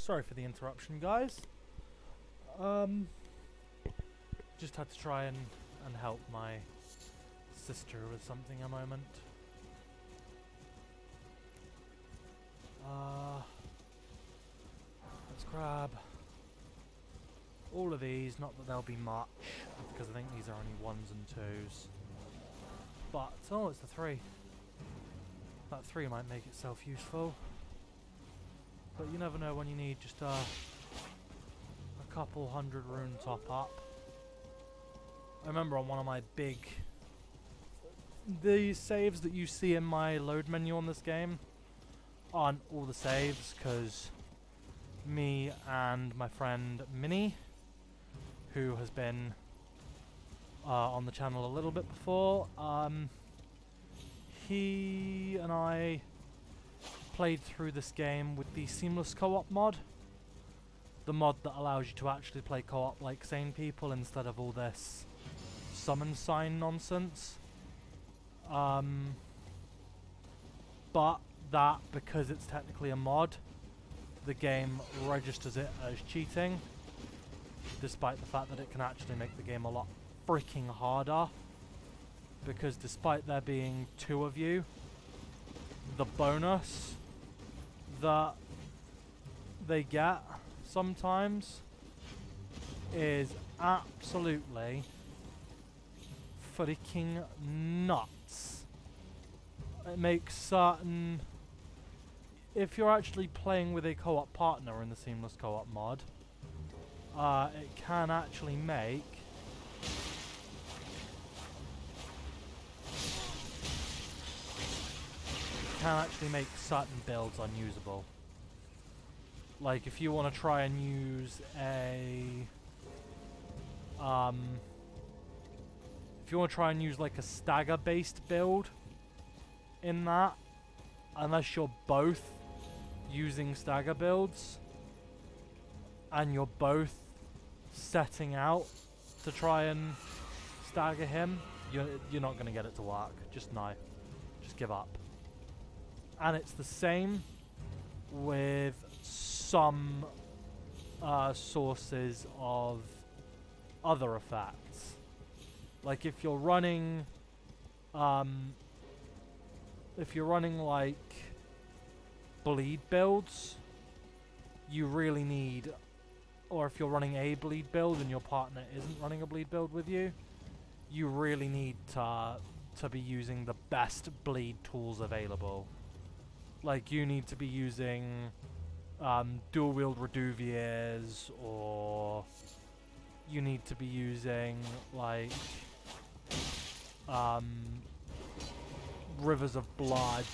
Sorry for the interruption, guys. Just had to try and help my sister with something a moment. Let's grab all of these, not that there'll be much, because I think these are only 1s and 2s. But, oh, it's the 3. That 3 might make itself useful. But you never know when you need just a couple 100 rune top up. I remember on one of my the saves that you see in my load menu on this game aren't all the saves, because me and my friend Minnie, who has been on the channel a little bit before, he and I played through this game with the Seamless Co-op mod. The mod that allows you to actually play co-op like sane people instead of all this summon sign nonsense. But that, because it's technically a mod, the game registers it as cheating, despite the fact that it can actually make the game a lot freaking harder, because despite there being 2 of you, the bonus that they get sometimes is absolutely freaking nuts. It makes certain, if you're actually playing with a co-op partner in the Seamless Co-op mod, it can actually make certain builds unusable. Like if you want to try and use like a stagger based build in that, unless you're both using stagger builds and you're both setting out to try and stagger him, you're not going to get it to work. Just no. Just give up. And it's the same with some sources of other effects. Like if you're running like bleed builds, you really need, or if you're running a bleed build and your partner isn't running a bleed build with you, you really need to be using the best bleed tools available. Like you need to be using dual wield Reduviers, or you need to be using like Rivers of Blood.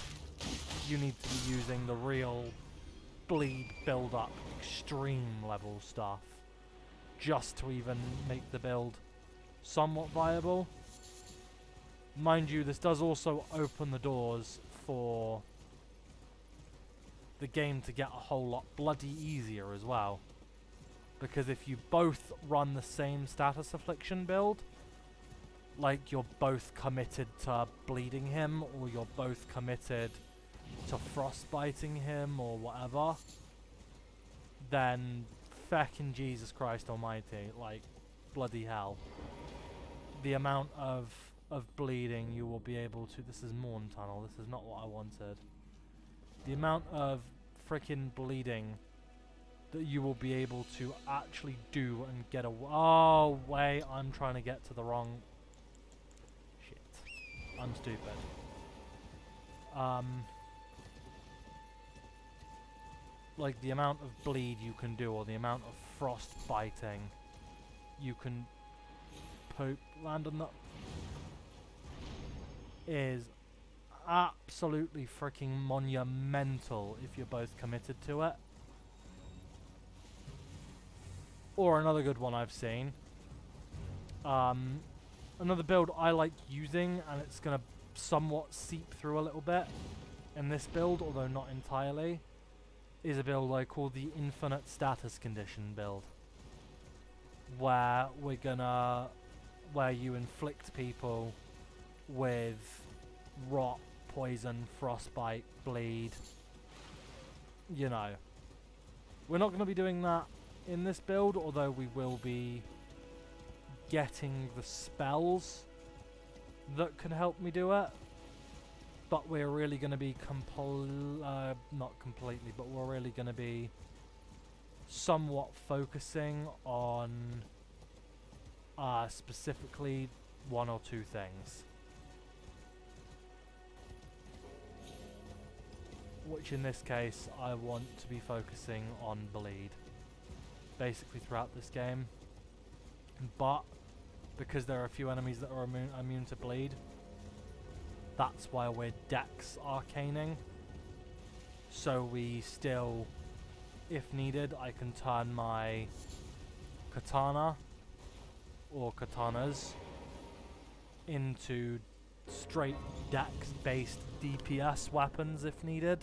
You need to be using the real bleed build up extreme level stuff just to even make the build somewhat viable. Mind you, this does also open the doors for the game to get a whole lot bloody easier as well. Because if you both run the same status affliction build, like you're both committed to bleeding him, or you're both committed to frostbiting him, or whatever, then feckin' Jesus Christ almighty, like bloody hell. The amount of bleeding you will be able to... This is Morn Tunnel, this is not what I wanted. The amount of frickin' bleeding that you will be able to actually do and get a... Oh, wait, I'm trying to get to the wrong... Shit. I'm stupid. Like the amount of bleed you can do, or the amount of frost biting you can land on that, is absolutely freaking monumental if you're both committed to it. Or another good one I've seen, another build I like using, and it's gonna somewhat seep through a little bit in this build, although not entirely, is a build I call the Infinite Status Condition build, where you inflict people with rot, poison, frostbite, bleed, you know. We're not going to be doing that in this build, although we will be getting the spells that can help me do it. But we're really going to be not completely, but we're really going to be somewhat focusing on specifically one or two things. Which in this case, I want to be focusing on bleed. Basically throughout this game. But, because there are a few enemies that are immune to bleed, that's why we're Dex Arcaning. So we still, if needed, I can turn my katana, or katanas, into straight Dex-based DPS weapons if needed.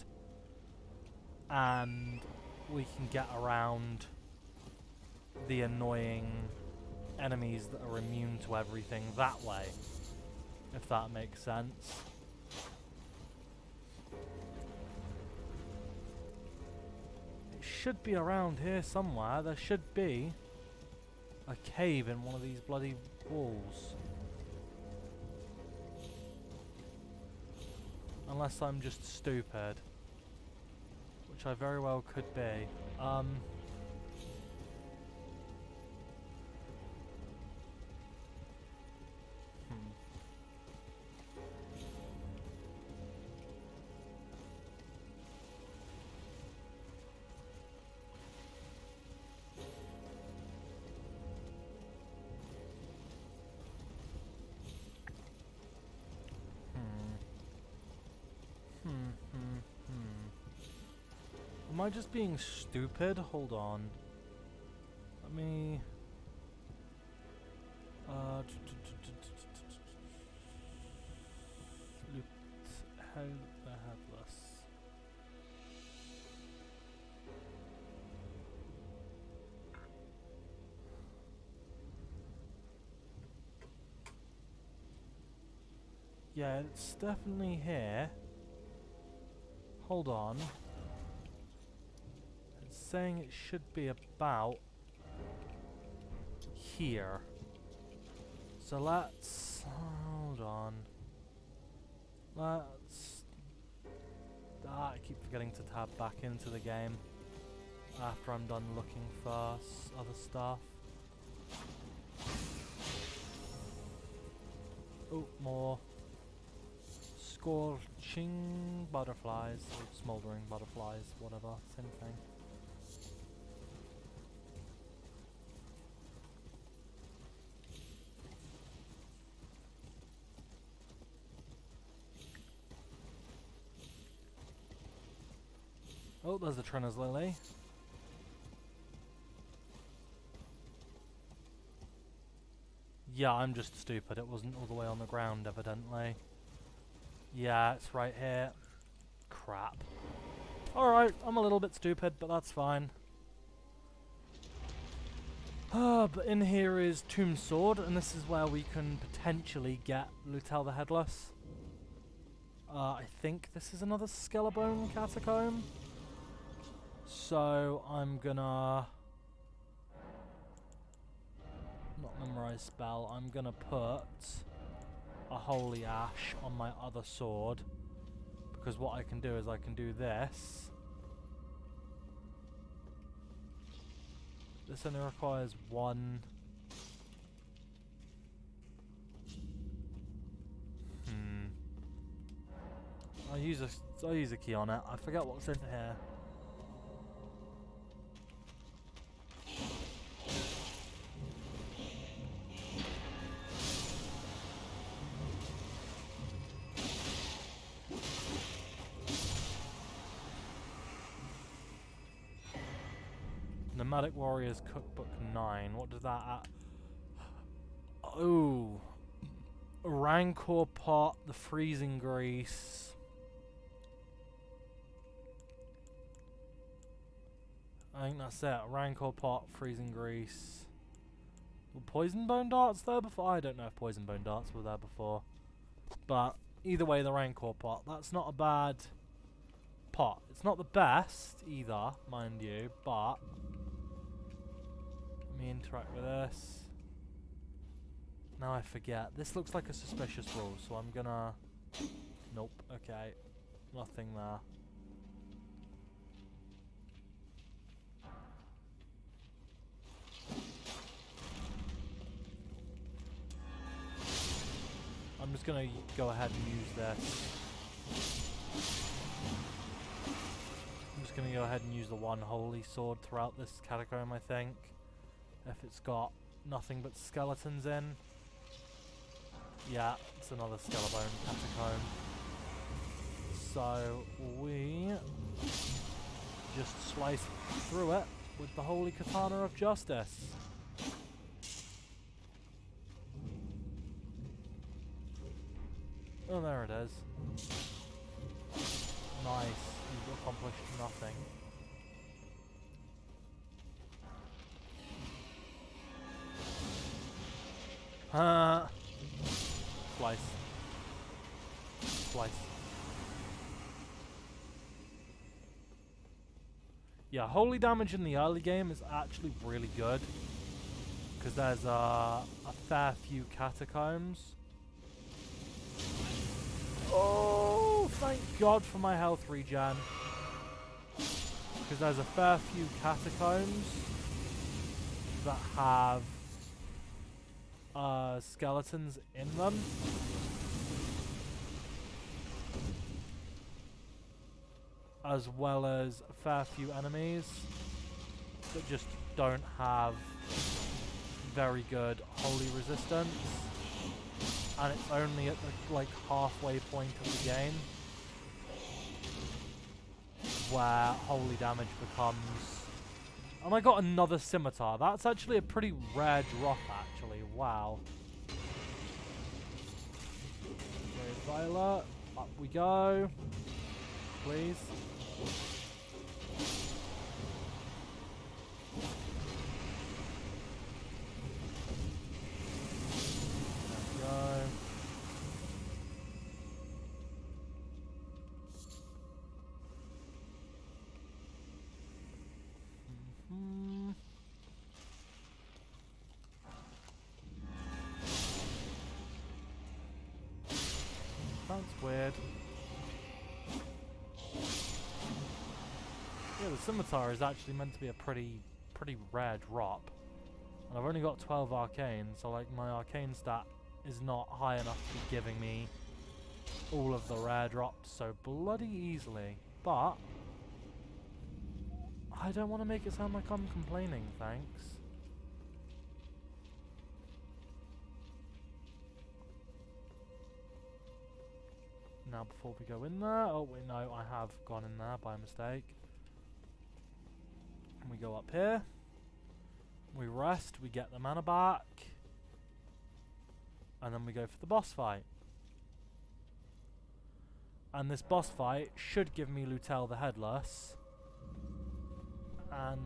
And we can get around the annoying enemies that are immune to everything that way, if that makes sense. It should be around here somewhere. There should be a cave in one of these bloody walls. Unless I'm just stupid. Which I very well could be. Am I just being stupid? Hold on. Let me... the Headless. Yeah, it's definitely here. Hold on. It's saying it should be about here. So let's... hold on. Let's... I keep forgetting to tab back into the game after I'm done looking for other stuff. Oh, more scorching butterflies, or smoldering butterflies, whatever, same thing. Oh, there's the Trenner's Lily. Yeah, I'm just stupid. It wasn't all the way on the ground, evidently. Yeah, it's right here. Crap. Alright, I'm a little bit stupid, but that's fine. But in here is Tomb Sword, and this is where we can potentially get Lutel the Headless. I think this is another Skelebone Catacomb. So I'm gonna... not memorize spell. I'm gonna put a Holy Ash on my other sword, because what I can do is I can do this. This only requires one. I'll use a key on it. I forget what's in here. Nomadic Warriors Cookbook 9. What does that at? Oh. Rancor Pot, the Freezing Grease. I think that's it. Rancor Pot, Freezing Grease. Were Poison Bone Darts there before? I don't know if Poison Bone Darts were there before. But either way, the Rancor Pot. That's not a bad pot. It's not the best either, mind you, but let me interact with this. Now I forget. This looks like a suspicious rule, so I'm gonna... Nope, okay. Nothing there. I'm just gonna go ahead and use this. I'm just gonna go ahead and use the one holy sword throughout this catacomb, I think. If it's got nothing but skeletons in. Yeah, it's another skeleton catacomb. So we just slice through it with the holy katana of justice. Oh, there it is. Nice. You've accomplished nothing. Slice. Slice. Yeah, holy damage in the early game is actually really good. Because there's a fair few catacombs. Oh, thank God for my health regen. Because there's a fair few catacombs that have skeletons in them. As well as a fair few enemies that just don't have very good holy resistance. And it's only at the like halfway point of the game where holy damage becomes... And I got another scimitar. That's actually a pretty rare drop, actually. Wow. Okay, Violet. Up we go. Please. There we go. That's weird. Yeah, the scimitar is actually meant to be a pretty rare drop. And I've only got 12 arcane, so like my arcane stat is not high enough to be giving me all of the rare drops so bloody easily. But I don't want to make it sound like I'm complaining, thanks. Now before we go in there, oh wait, no, I have gone in there by mistake. And we go up here. We rest, we get the mana back. And then we go for the boss fight. And this boss fight should give me Lutel the Headless. And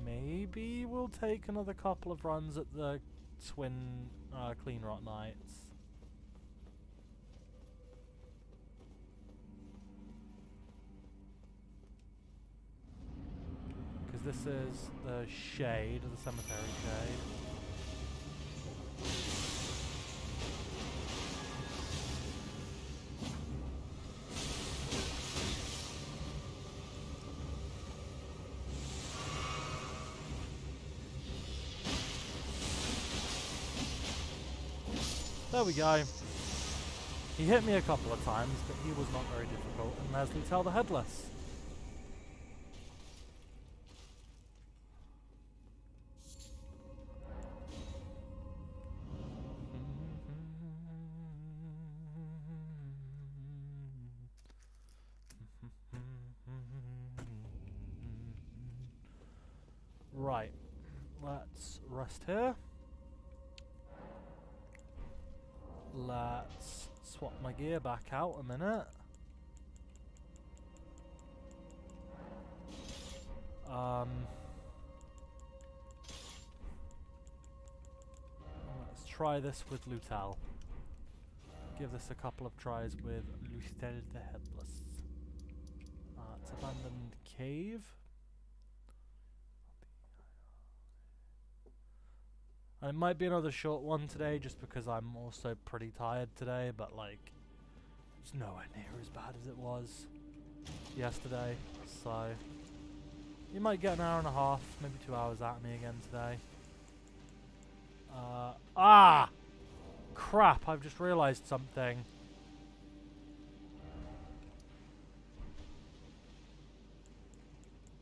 maybe we'll take another couple of runs at the twin Clean Rot Knights. Because this is the shade, the cemetery shade. There we go. He hit me a couple of times, but he was not very difficult. And there's Lutel the Headless. Right. Let's rest here. Let's swap my gear back out a minute. Let's try this with Lutel. Give this a couple of tries with Lutel the Headless. It's cave. And it might be another short one today just because I'm also pretty tired today, but like it's nowhere near as bad as it was yesterday. So you might get an hour and a half, maybe 2 hours out of me again today. Crap, I've just realised something.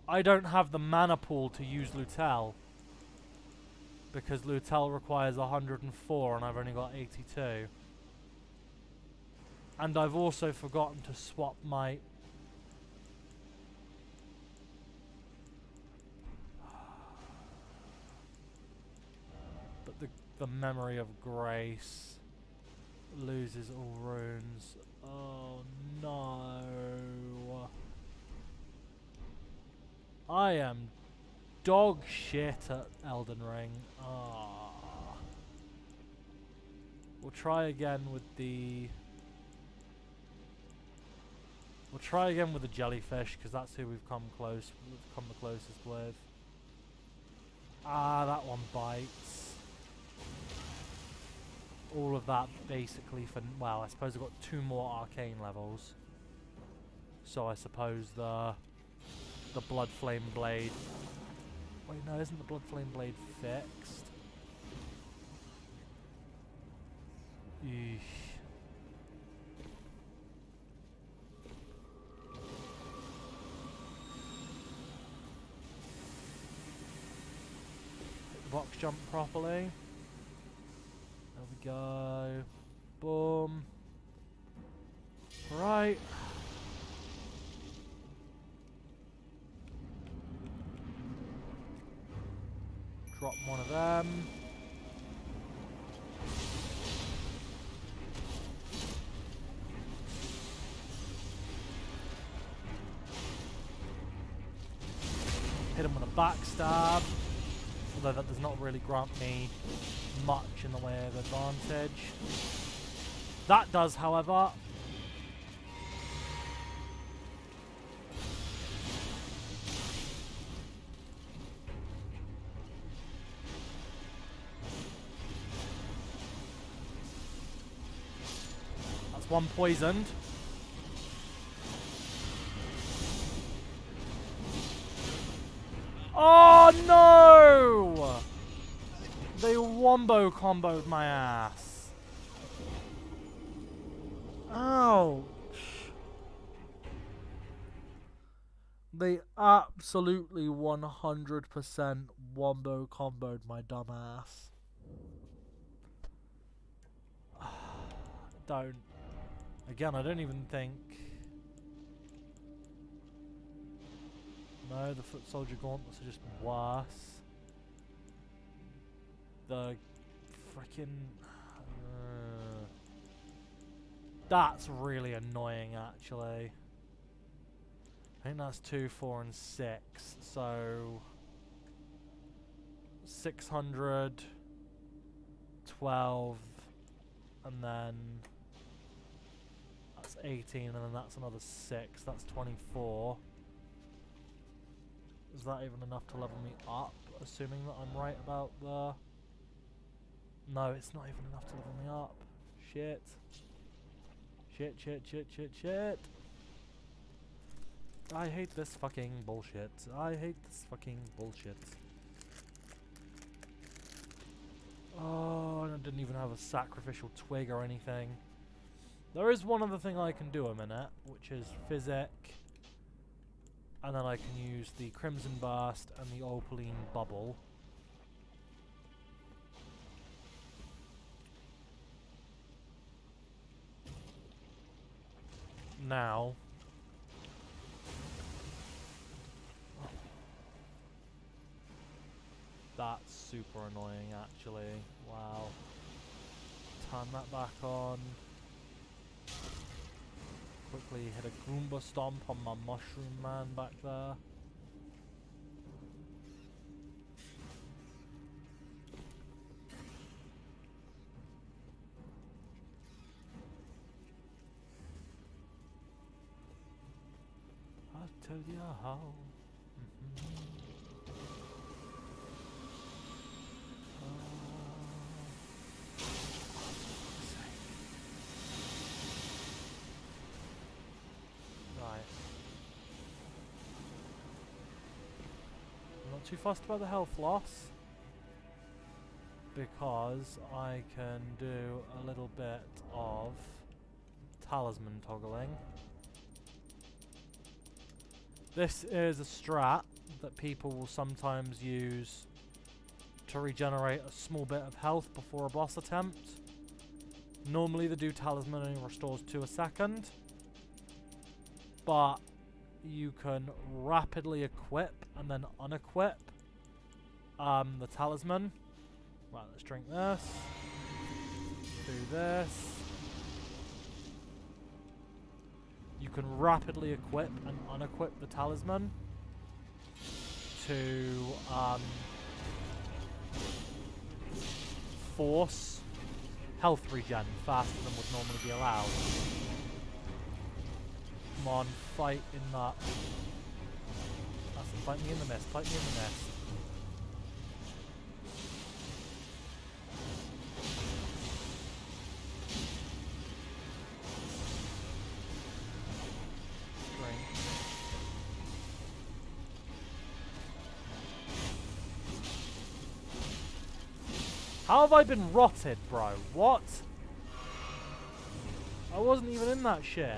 I don't have the mana pool to use Lutel. Because Lutel requires 104 and I've only got 82. And I've also forgotten to swap my... But the Memory of Grace loses all runes. Oh no. I am dog shit at Elden Ring. We'll try again with the... We'll try again with the jellyfish, because that's who we've come the closest with. That one bites. All of that basically for... Well, I suppose I've got 2 more arcane levels. So I suppose the Blood Flame Blade... Wait, no, isn't the Blood Flame Blade fixed? Eesh. Box jump properly. There we go. Boom. Right. Drop one of them. Hit him with a backstab. Although that does not really grant me much in the way of advantage. That does, however. That's one poisoned. Oh no! They wombo comboed my ass. Ouch. They absolutely 100% wombo comboed my dumb ass. Don't. Again, I don't even think... No, the Foot Soldier Gauntlets are just worse. The frickin' that's really annoying, actually. I think that's 2, 4, and 6. So 600, 12, and then that's 18, and then that's another 6. That's 24. Is that even enough to level me up? Assuming that I'm right about the... No, it's not even enough to level me up. Shit. Shit, shit, shit, shit, shit. I hate this fucking bullshit. I hate this fucking bullshit. Oh, and I didn't even have a sacrificial twig or anything. There is one other thing I can do a minute, which is Physic. And then I can use the Crimson Burst and the Opaline Bubble. Now. That's super annoying, actually. Wow. Turn that back on. Quickly hit a Goomba Stomp on my Mushroom Man back there. told you how. Right. I'm not too fussed about the health loss, because I can do a little bit of talisman toggling. This is a strat that people will sometimes use to regenerate a small bit of health before a boss attempt. Normally the do talisman only restores 2 a second, but you can rapidly equip and then unequip the talisman. Right, let's drink this. Do this. You can rapidly equip and unequip the talisman to force health regen faster than would normally be allowed. Come on, fight in that. That's it, fight me in the mist, fight me in the mist. How have I been rotted, bro? What? I wasn't even in that shit.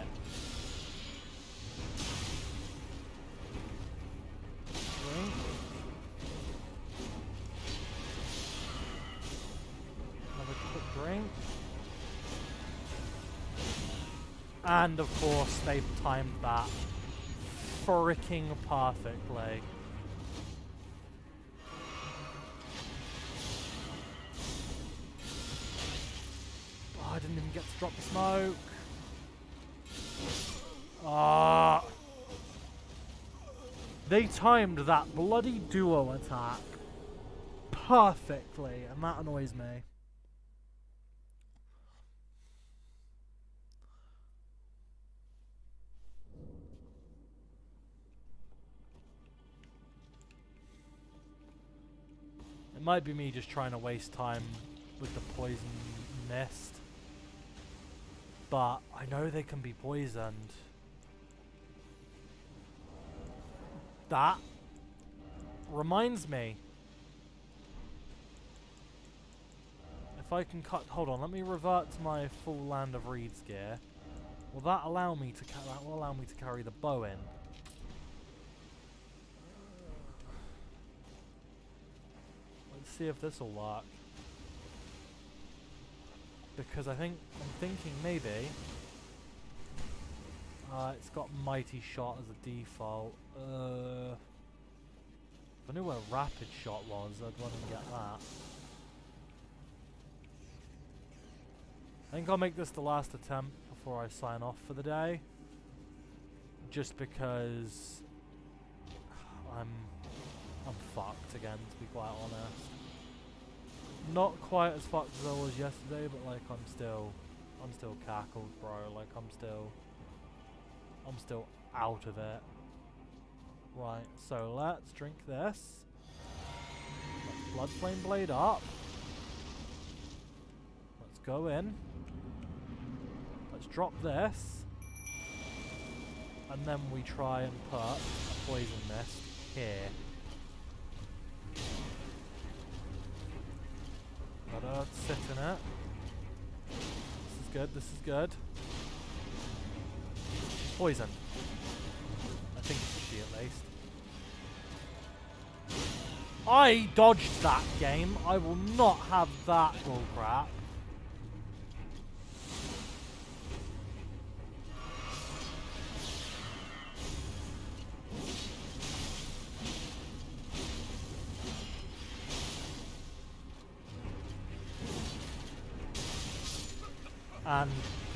Drink. Have a quick drink. And of course, they timed that freaking perfectly. I didn't even get to drop the smoke. Ah! They timed that bloody duo attack perfectly, and that annoys me. It might be me just trying to waste time with the poison mist. But I know they can be poisoned. That reminds me. If I can cut... Hold on, let me revert to my full Land of Reeds gear. Will that allow me to that will allow me to carry the bow in? Let's see if this will work. Because I'm thinking maybe it's got Mighty Shot as a default. If I knew where Rapid Shot was, I'd want to get that. I think I'll make this the last attempt before I sign off for the day. Just because I'm fucked again, to be quite honest. Not quite as fucked as I was yesterday, but like I'm still cackled, bro. Like I'm still out of it. Right, so let's drink this. Let's Bloodflame Blade up. Let's go in. Let's drop this. And then we try and put a Poison Mist here. Gotta sit in it. This is good, this is good. Poison. I think it should be at least. I dodged that game. I will not have that bullcrap. And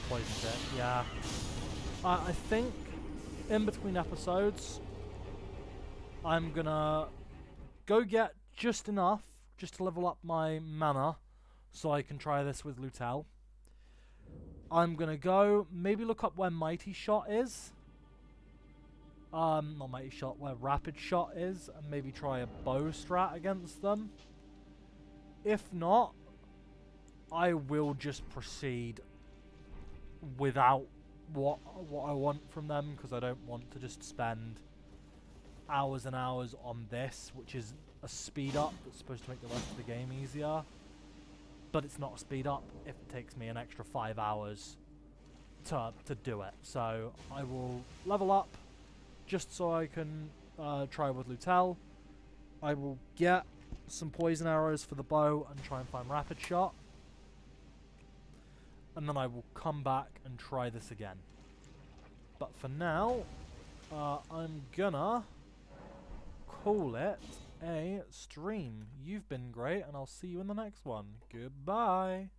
poisoned it, yeah. I think in between episodes, I'm gonna go get just enough just to level up my mana so I can try this with Lutel. I'm gonna go maybe look up where Mighty Shot is. not mighty shot, where rapid shot is, and maybe try a bow strat against them. If not, I will just proceed without what I want from them, because I don't want to just spend hours and hours on this, which is a speed up that's supposed to make the rest of the game easier. But it's not a speed up if it takes me an extra 5 hours to do it. So I will level up just so I can try with Lutel. I will get some poison arrows for the bow and try and find rapid shot. And then I will come back and try this again. But for now, I'm gonna call it a stream. You've been great, and I'll see you in the next one. Goodbye.